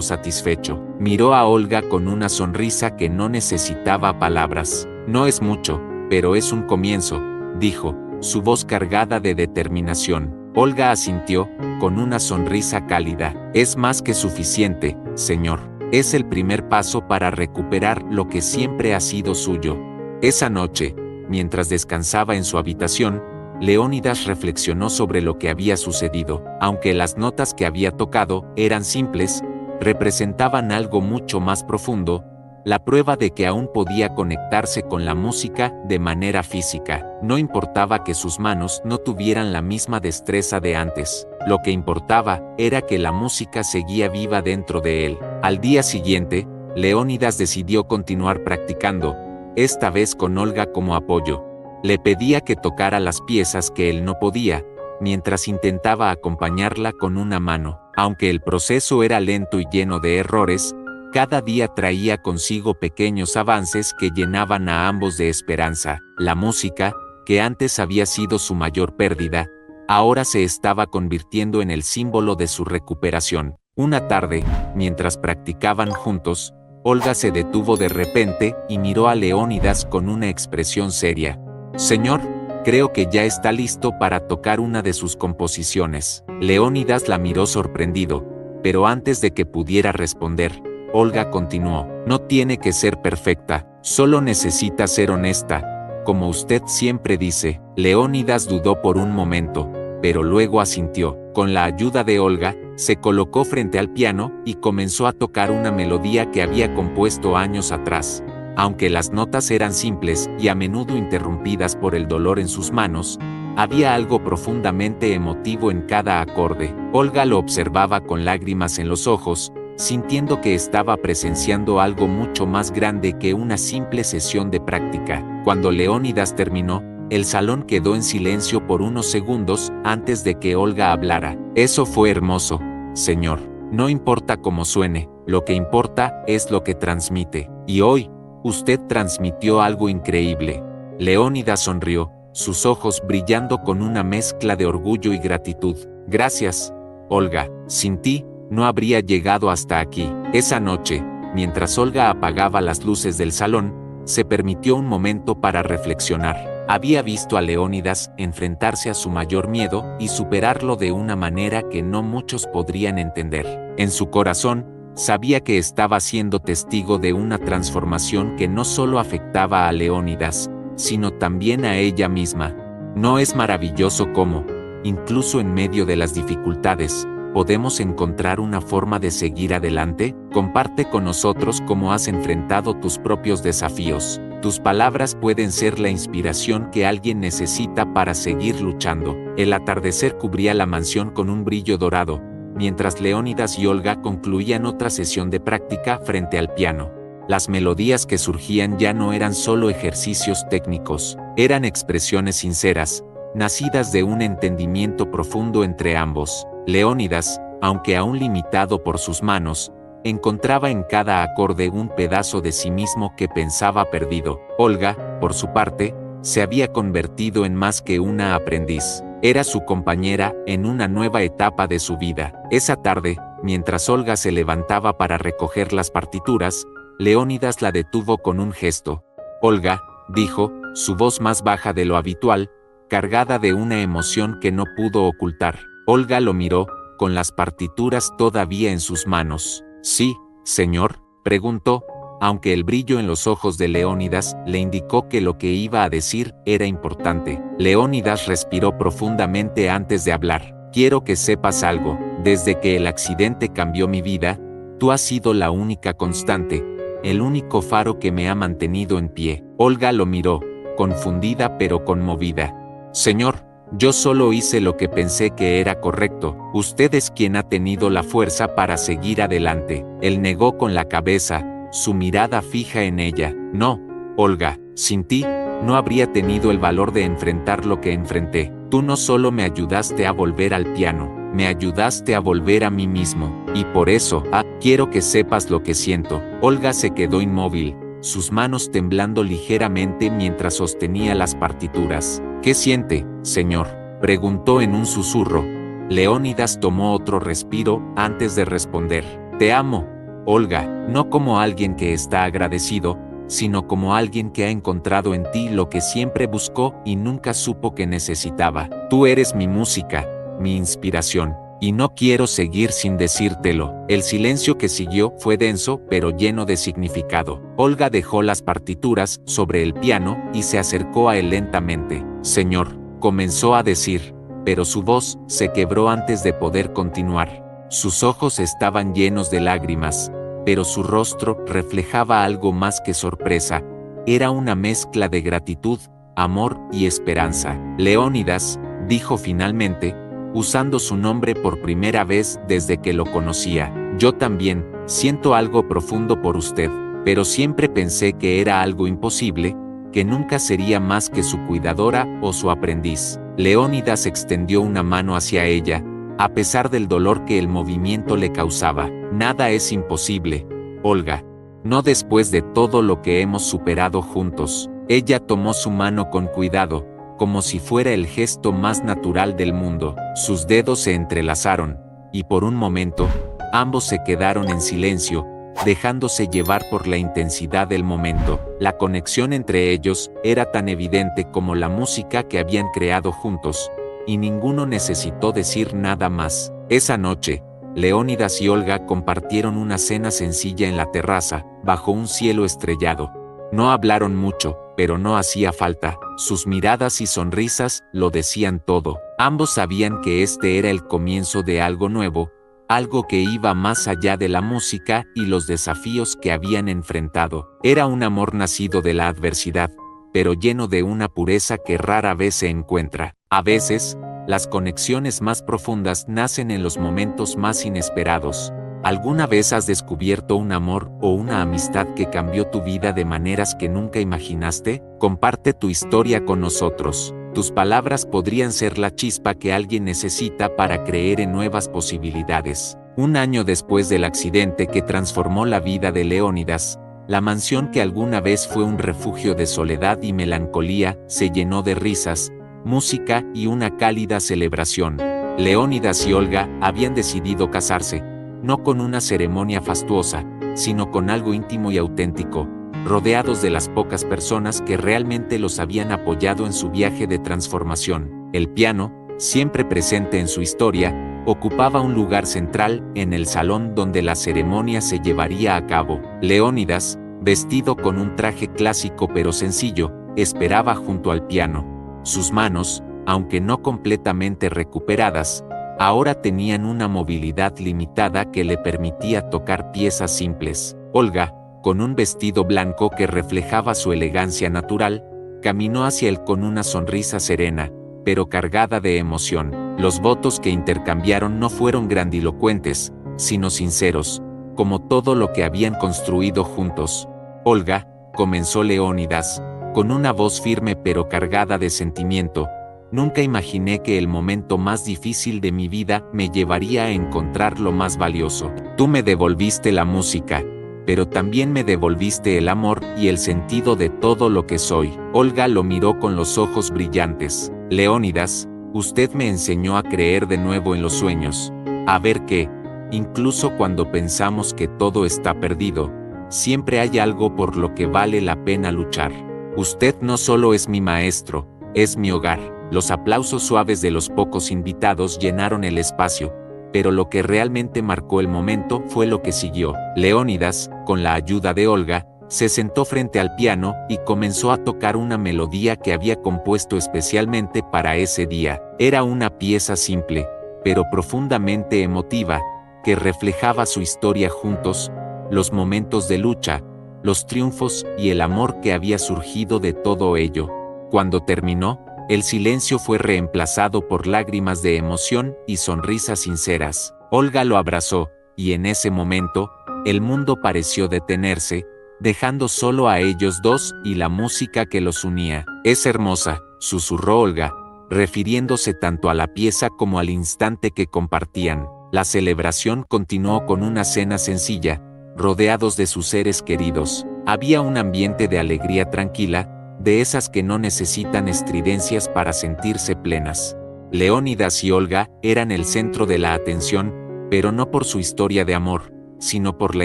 satisfecho. Miró a Olga con una sonrisa que no necesitaba palabras. «No es mucho, pero es un comienzo», dijo, su voz cargada de determinación. Olga asintió, con una sonrisa cálida. «Es más que suficiente, señor. Es el primer paso para recuperar lo que siempre ha sido suyo». Esa noche, mientras descansaba en su habitación, Leónidas reflexionó sobre lo que había sucedido. Aunque las notas que había tocado eran simples, representaban algo mucho más profundo, la prueba de que aún podía conectarse con la música de manera física. No importaba que sus manos no tuvieran la misma destreza de antes. Lo que importaba era que la música seguía viva dentro de él. Al día siguiente, Leónidas decidió continuar practicando, esta vez con Olga como apoyo. Le pedía que tocara las piezas que él no podía, mientras intentaba acompañarla con una mano. Aunque el proceso era lento y lleno de errores, cada día traía consigo pequeños avances que llenaban a ambos de esperanza. La música, que antes había sido su mayor pérdida, ahora se estaba convirtiendo en el símbolo de su recuperación. Una tarde, mientras practicaban juntos, Olga se detuvo de repente y miró a Leónidas con una expresión seria. «Señor, creo que ya está listo para tocar una de sus composiciones». Leónidas la miró sorprendido, pero antes de que pudiera responder, Olga continuó. «No tiene que ser perfecta, solo necesita ser honesta, como usted siempre dice». Leónidas dudó por un momento, pero luego asintió. Con la ayuda de Olga, se colocó frente al piano y comenzó a tocar una melodía que había compuesto años atrás. Aunque las notas eran simples y a menudo interrumpidas por el dolor en sus manos, había algo profundamente emotivo en cada acorde. Olga lo observaba con lágrimas en los ojos, sintiendo que estaba presenciando algo mucho más grande que una simple sesión de práctica. Cuando Leónidas terminó, el salón quedó en silencio por unos segundos antes de que Olga hablara. «Eso fue hermoso, señor. No importa cómo suene, lo que importa es lo que transmite. Y hoy, usted transmitió algo increíble». Leónidas sonrió, sus ojos brillando con una mezcla de orgullo y gratitud. «Gracias, Olga. Sin ti, no habría llegado hasta aquí». Esa noche, mientras Olga apagaba las luces del salón, se permitió un momento para reflexionar. Había visto a Leónidas enfrentarse a su mayor miedo y superarlo de una manera que no muchos podrían entender. En su corazón, sabía que estaba siendo testigo de una transformación que no solo afectaba a Leónidas, sino también a ella misma. ¿No es maravilloso cómo, incluso en medio de las dificultades, podemos encontrar una forma de seguir adelante? Comparte con nosotros cómo has enfrentado tus propios desafíos. Tus palabras pueden ser la inspiración que alguien necesita para seguir luchando. El atardecer cubría la mansión con un brillo dorado, mientras Leónidas y Olga concluían otra sesión de práctica frente al piano. Las melodías que surgían ya no eran solo ejercicios técnicos, eran expresiones sinceras, nacidas de un entendimiento profundo entre ambos. Leónidas, aunque aún limitado por sus manos, encontraba en cada acorde un pedazo de sí mismo que pensaba perdido. Olga, por su parte, se había convertido en más que una aprendiz. Era su compañera en una nueva etapa de su vida. Esa tarde, mientras Olga se levantaba para recoger las partituras, Leónidas la detuvo con un gesto. «Olga», dijo, su voz más baja de lo habitual, cargada de una emoción que no pudo ocultar. Olga lo miró, con las partituras todavía en sus manos. «Sí, señor», preguntó, aunque el brillo en los ojos de Leónidas le indicó que lo que iba a decir era importante. Leónidas respiró profundamente antes de hablar. «Quiero que sepas algo, desde que el accidente cambió mi vida, tú has sido la única constante, el único faro que me ha mantenido en pie». Olga lo miró, confundida pero conmovida. «Señor, yo solo hice lo que pensé que era correcto. Usted es quien ha tenido la fuerza para seguir adelante». Él negó con la cabeza, su mirada fija en ella. «No, Olga, sin ti, no habría tenido el valor de enfrentar lo que enfrenté. Tú no solo me ayudaste a volver al piano, me ayudaste a volver a mí mismo. Y por eso, quiero que sepas lo que siento». Olga se quedó inmóvil, sus manos temblando ligeramente mientras sostenía las partituras. «¿Qué siente, señor?», preguntó en un susurro. Leónidas tomó otro respiro antes de responder. «Te amo, Olga, no como alguien que está agradecido, sino como alguien que ha encontrado en ti lo que siempre buscó y nunca supo que necesitaba. Tú eres mi música, mi inspiración, y no quiero seguir sin decírtelo». El silencio que siguió fue denso pero lleno de significado. Olga dejó las partituras sobre el piano y se acercó a él lentamente. «Señor», comenzó a decir, pero su voz se quebró antes de poder continuar. Sus ojos estaban llenos de lágrimas, pero su rostro reflejaba algo más que sorpresa. Era una mezcla de gratitud, amor y esperanza. «Leónidas», dijo finalmente, usando su nombre por primera vez desde que lo conocía. Yo también, siento algo profundo por usted, pero siempre pensé que era algo imposible, que nunca sería más que su cuidadora o su aprendiz. Leónidas extendió una mano hacia ella, a pesar del dolor que el movimiento le causaba. Nada es imposible, Olga. No después de todo lo que hemos superado juntos. Ella tomó su mano con cuidado, como si fuera el gesto más natural del mundo. Sus dedos se entrelazaron, y por un momento, ambos se quedaron en silencio, dejándose llevar por la intensidad del momento. La conexión entre ellos era tan evidente como la música que habían creado juntos, y ninguno necesitó decir nada más. Esa noche, Leónidas y Olga compartieron una cena sencilla en la terraza, bajo un cielo estrellado. No hablaron mucho, pero no hacía falta. Sus miradas y sonrisas lo decían todo. Ambos sabían que este era el comienzo de algo nuevo, algo que iba más allá de la música y los desafíos que habían enfrentado. Era un amor nacido de la adversidad, pero lleno de una pureza que rara vez se encuentra. A veces, las conexiones más profundas nacen en los momentos más inesperados. ¿Alguna vez has descubierto un amor o una amistad que cambió tu vida de maneras que nunca imaginaste? Comparte tu historia con nosotros. Tus palabras podrían ser la chispa que alguien necesita para creer en nuevas posibilidades. Un año después del accidente que transformó la vida de Leónidas, la mansión que alguna vez fue un refugio de soledad y melancolía se llenó de risas, música y una cálida celebración. Leónidas y Olga habían decidido casarse, no con una ceremonia fastuosa, sino con algo íntimo y auténtico, rodeados de las pocas personas que realmente los habían apoyado en su viaje de transformación. El piano, siempre presente en su historia, ocupaba un lugar central en el salón donde la ceremonia se llevaría a cabo. Leónidas, vestido con un traje clásico pero sencillo, esperaba junto al piano. Sus manos, aunque no completamente recuperadas, ahora tenían una movilidad limitada que le permitía tocar piezas simples. Olga, con un vestido blanco que reflejaba su elegancia natural, caminó hacia él con una sonrisa serena, pero cargada de emoción. Los votos que intercambiaron no fueron grandilocuentes, sino sinceros, como todo lo que habían construido juntos. Olga, comenzó Leónidas, con una voz firme pero cargada de sentimiento, nunca imaginé que el momento más difícil de mi vida me llevaría a encontrar lo más valioso. Tú me devolviste la música, pero también me devolviste el amor y el sentido de todo lo que soy. Olga lo miró con los ojos brillantes. Leónidas, usted me enseñó a creer de nuevo en los sueños, a ver que, incluso cuando pensamos que todo está perdido, siempre hay algo por lo que vale la pena luchar. Usted no solo es mi maestro, es mi hogar. Los aplausos suaves de los pocos invitados llenaron el espacio, pero lo que realmente marcó el momento fue lo que siguió. Leónidas, con la ayuda de Olga, se sentó frente al piano y comenzó a tocar una melodía que había compuesto especialmente para ese día. Era una pieza simple, pero profundamente emotiva, que reflejaba su historia juntos, los momentos de lucha, los triunfos y el amor que había surgido de todo ello. Cuando terminó, el silencio fue reemplazado por lágrimas de emoción y sonrisas sinceras. Olga lo abrazó, y en ese momento, el mundo pareció detenerse, dejando solo a ellos dos y la música que los unía. Es hermosa, susurró Olga, refiriéndose tanto a la pieza como al instante que compartían. La celebración continuó con una cena sencilla, rodeados de sus seres queridos. Había un ambiente de alegría tranquila, de esas que no necesitan estridencias para sentirse plenas. Leónidas y Olga eran el centro de la atención, pero no por su historia de amor, sino por la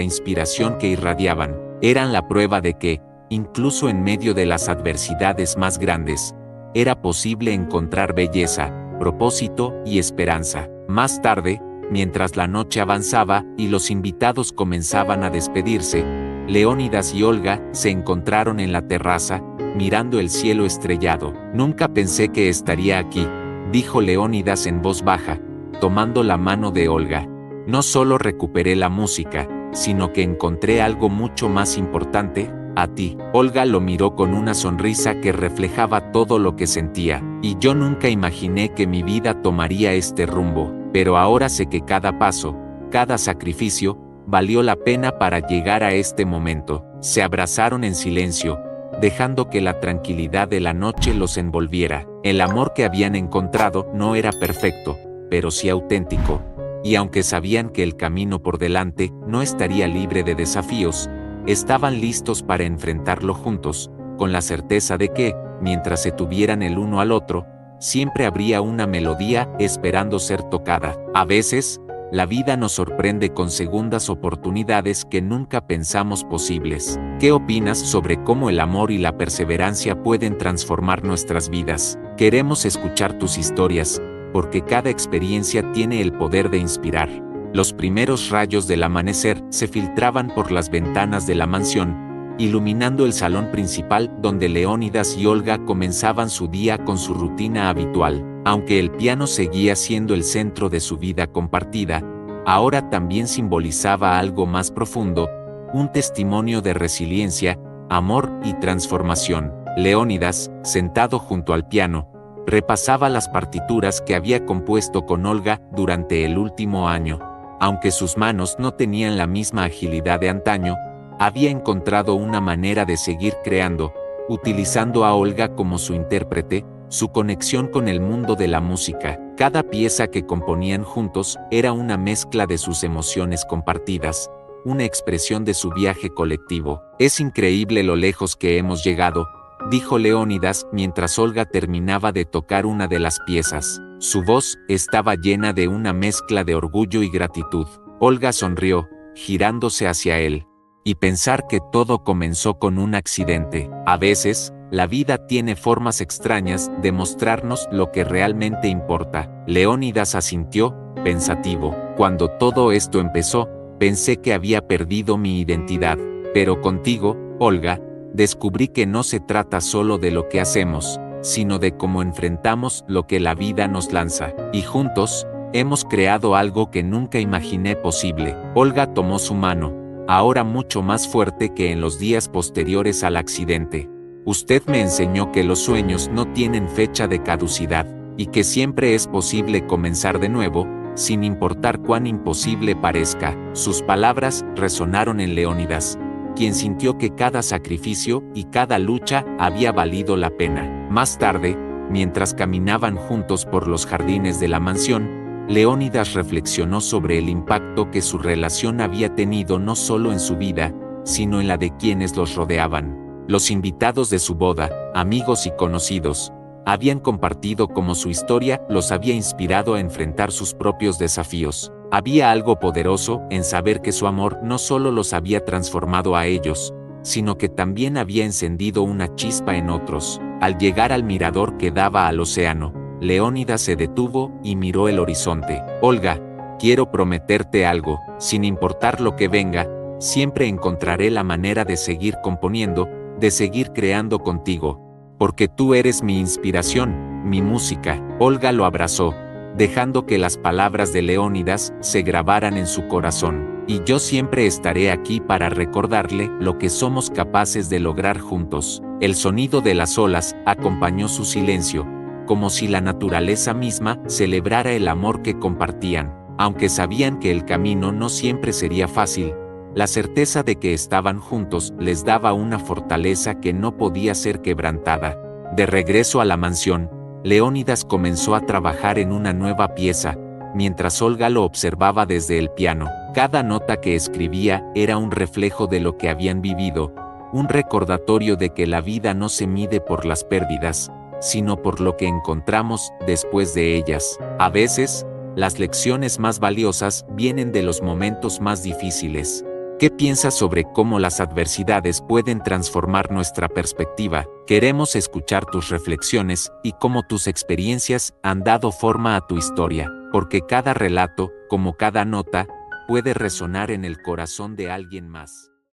inspiración que irradiaban. Eran la prueba de que, incluso en medio de las adversidades más grandes, era posible encontrar belleza, propósito y esperanza. Más tarde, mientras la noche avanzaba y los invitados comenzaban a despedirse, Leónidas y Olga se encontraron en la terraza, mirando el cielo estrellado. Nunca pensé que estaría aquí, dijo Leónidas en voz baja, tomando la mano de Olga. No solo recuperé la música, sino que encontré algo mucho más importante, a ti. Olga lo miró con una sonrisa que reflejaba todo lo que sentía. Y yo nunca imaginé que mi vida tomaría este rumbo, pero ahora sé que cada paso, cada sacrificio, valió la pena para llegar a este momento. Se abrazaron en silencio, dejando que la tranquilidad de la noche los envolviera. El amor que habían encontrado no era perfecto, pero sí auténtico. Y aunque sabían que el camino por delante no estaría libre de desafíos, estaban listos para enfrentarlo juntos, con la certeza de que, mientras se tuvieran el uno al otro, siempre habría una melodía esperando ser tocada. A veces, la vida nos sorprende con segundas oportunidades que nunca pensamos posibles. ¿Qué opinas sobre cómo el amor y la perseverancia pueden transformar nuestras vidas? Queremos escuchar tus historias, porque cada experiencia tiene el poder de inspirar. Los primeros rayos del amanecer se filtraban por las ventanas de la mansión, iluminando el salón principal donde Leónidas y Olga comenzaban su día con su rutina habitual. Aunque el piano seguía siendo el centro de su vida compartida, ahora también simbolizaba algo más profundo, un testimonio de resiliencia, amor y transformación. Leónidas, sentado junto al piano, repasaba las partituras que había compuesto con Olga durante el último año. Aunque sus manos no tenían la misma agilidad de antaño, había encontrado una manera de seguir creando, utilizando a Olga como su intérprete, su conexión con el mundo de la música. Cada pieza que componían juntos era una mezcla de sus emociones compartidas, una expresión de su viaje colectivo. Es increíble lo lejos que hemos llegado, dijo Leónidas mientras Olga terminaba de tocar una de las piezas. Su voz estaba llena de una mezcla de orgullo y gratitud. Olga sonrió, girándose hacia él. Y pensar que todo comenzó con un accidente. A veces, la vida tiene formas extrañas de mostrarnos lo que realmente importa. Leónidas asintió, pensativo. Cuando todo esto empezó, pensé que había perdido mi identidad. Pero contigo, Olga, descubrí que no se trata solo de lo que hacemos, sino de cómo enfrentamos lo que la vida nos lanza. Y juntos, hemos creado algo que nunca imaginé posible. Olga tomó su mano, ahora mucho más fuerte que en los días posteriores al accidente. Usted me enseñó que los sueños no tienen fecha de caducidad, y que siempre es posible comenzar de nuevo, sin importar cuán imposible parezca. Sus palabras resonaron en Leónidas, quien sintió que cada sacrificio y cada lucha había valido la pena. Más tarde, mientras caminaban juntos por los jardines de la mansión, Leónidas reflexionó sobre el impacto que su relación había tenido no solo en su vida, sino en la de quienes los rodeaban. Los invitados de su boda, amigos y conocidos, habían compartido cómo su historia los había inspirado a enfrentar sus propios desafíos. Había algo poderoso en saber que su amor no solo los había transformado a ellos, sino que también había encendido una chispa en otros. Al llegar al mirador que daba al océano, Leónidas se detuvo y miró el horizonte. Olga, quiero prometerte algo, sin importar lo que venga, siempre encontraré la manera de seguir componiendo, de seguir creando contigo, porque tú eres mi inspiración, mi música. Olga lo abrazó, dejando que las palabras de Leónidas se grabaran en su corazón. Y yo siempre estaré aquí para recordarle lo que somos capaces de lograr juntos. El sonido de las olas acompañó su silencio, como si la naturaleza misma celebrara el amor que compartían. Aunque sabían que el camino no siempre sería fácil, la certeza de que estaban juntos les daba una fortaleza que no podía ser quebrantada. De regreso a la mansión, Leónidas comenzó a trabajar en una nueva pieza, mientras Olga lo observaba desde el piano. Cada nota que escribía era un reflejo de lo que habían vivido, un recordatorio de que la vida no se mide por las pérdidas, sino por lo que encontramos después de ellas. A veces, las lecciones más valiosas vienen de los momentos más difíciles. ¿Qué piensas sobre cómo las adversidades pueden transformar nuestra perspectiva? Queremos escuchar tus reflexiones y cómo tus experiencias han dado forma a tu historia, porque cada relato, como cada nota, puede resonar en el corazón de alguien más.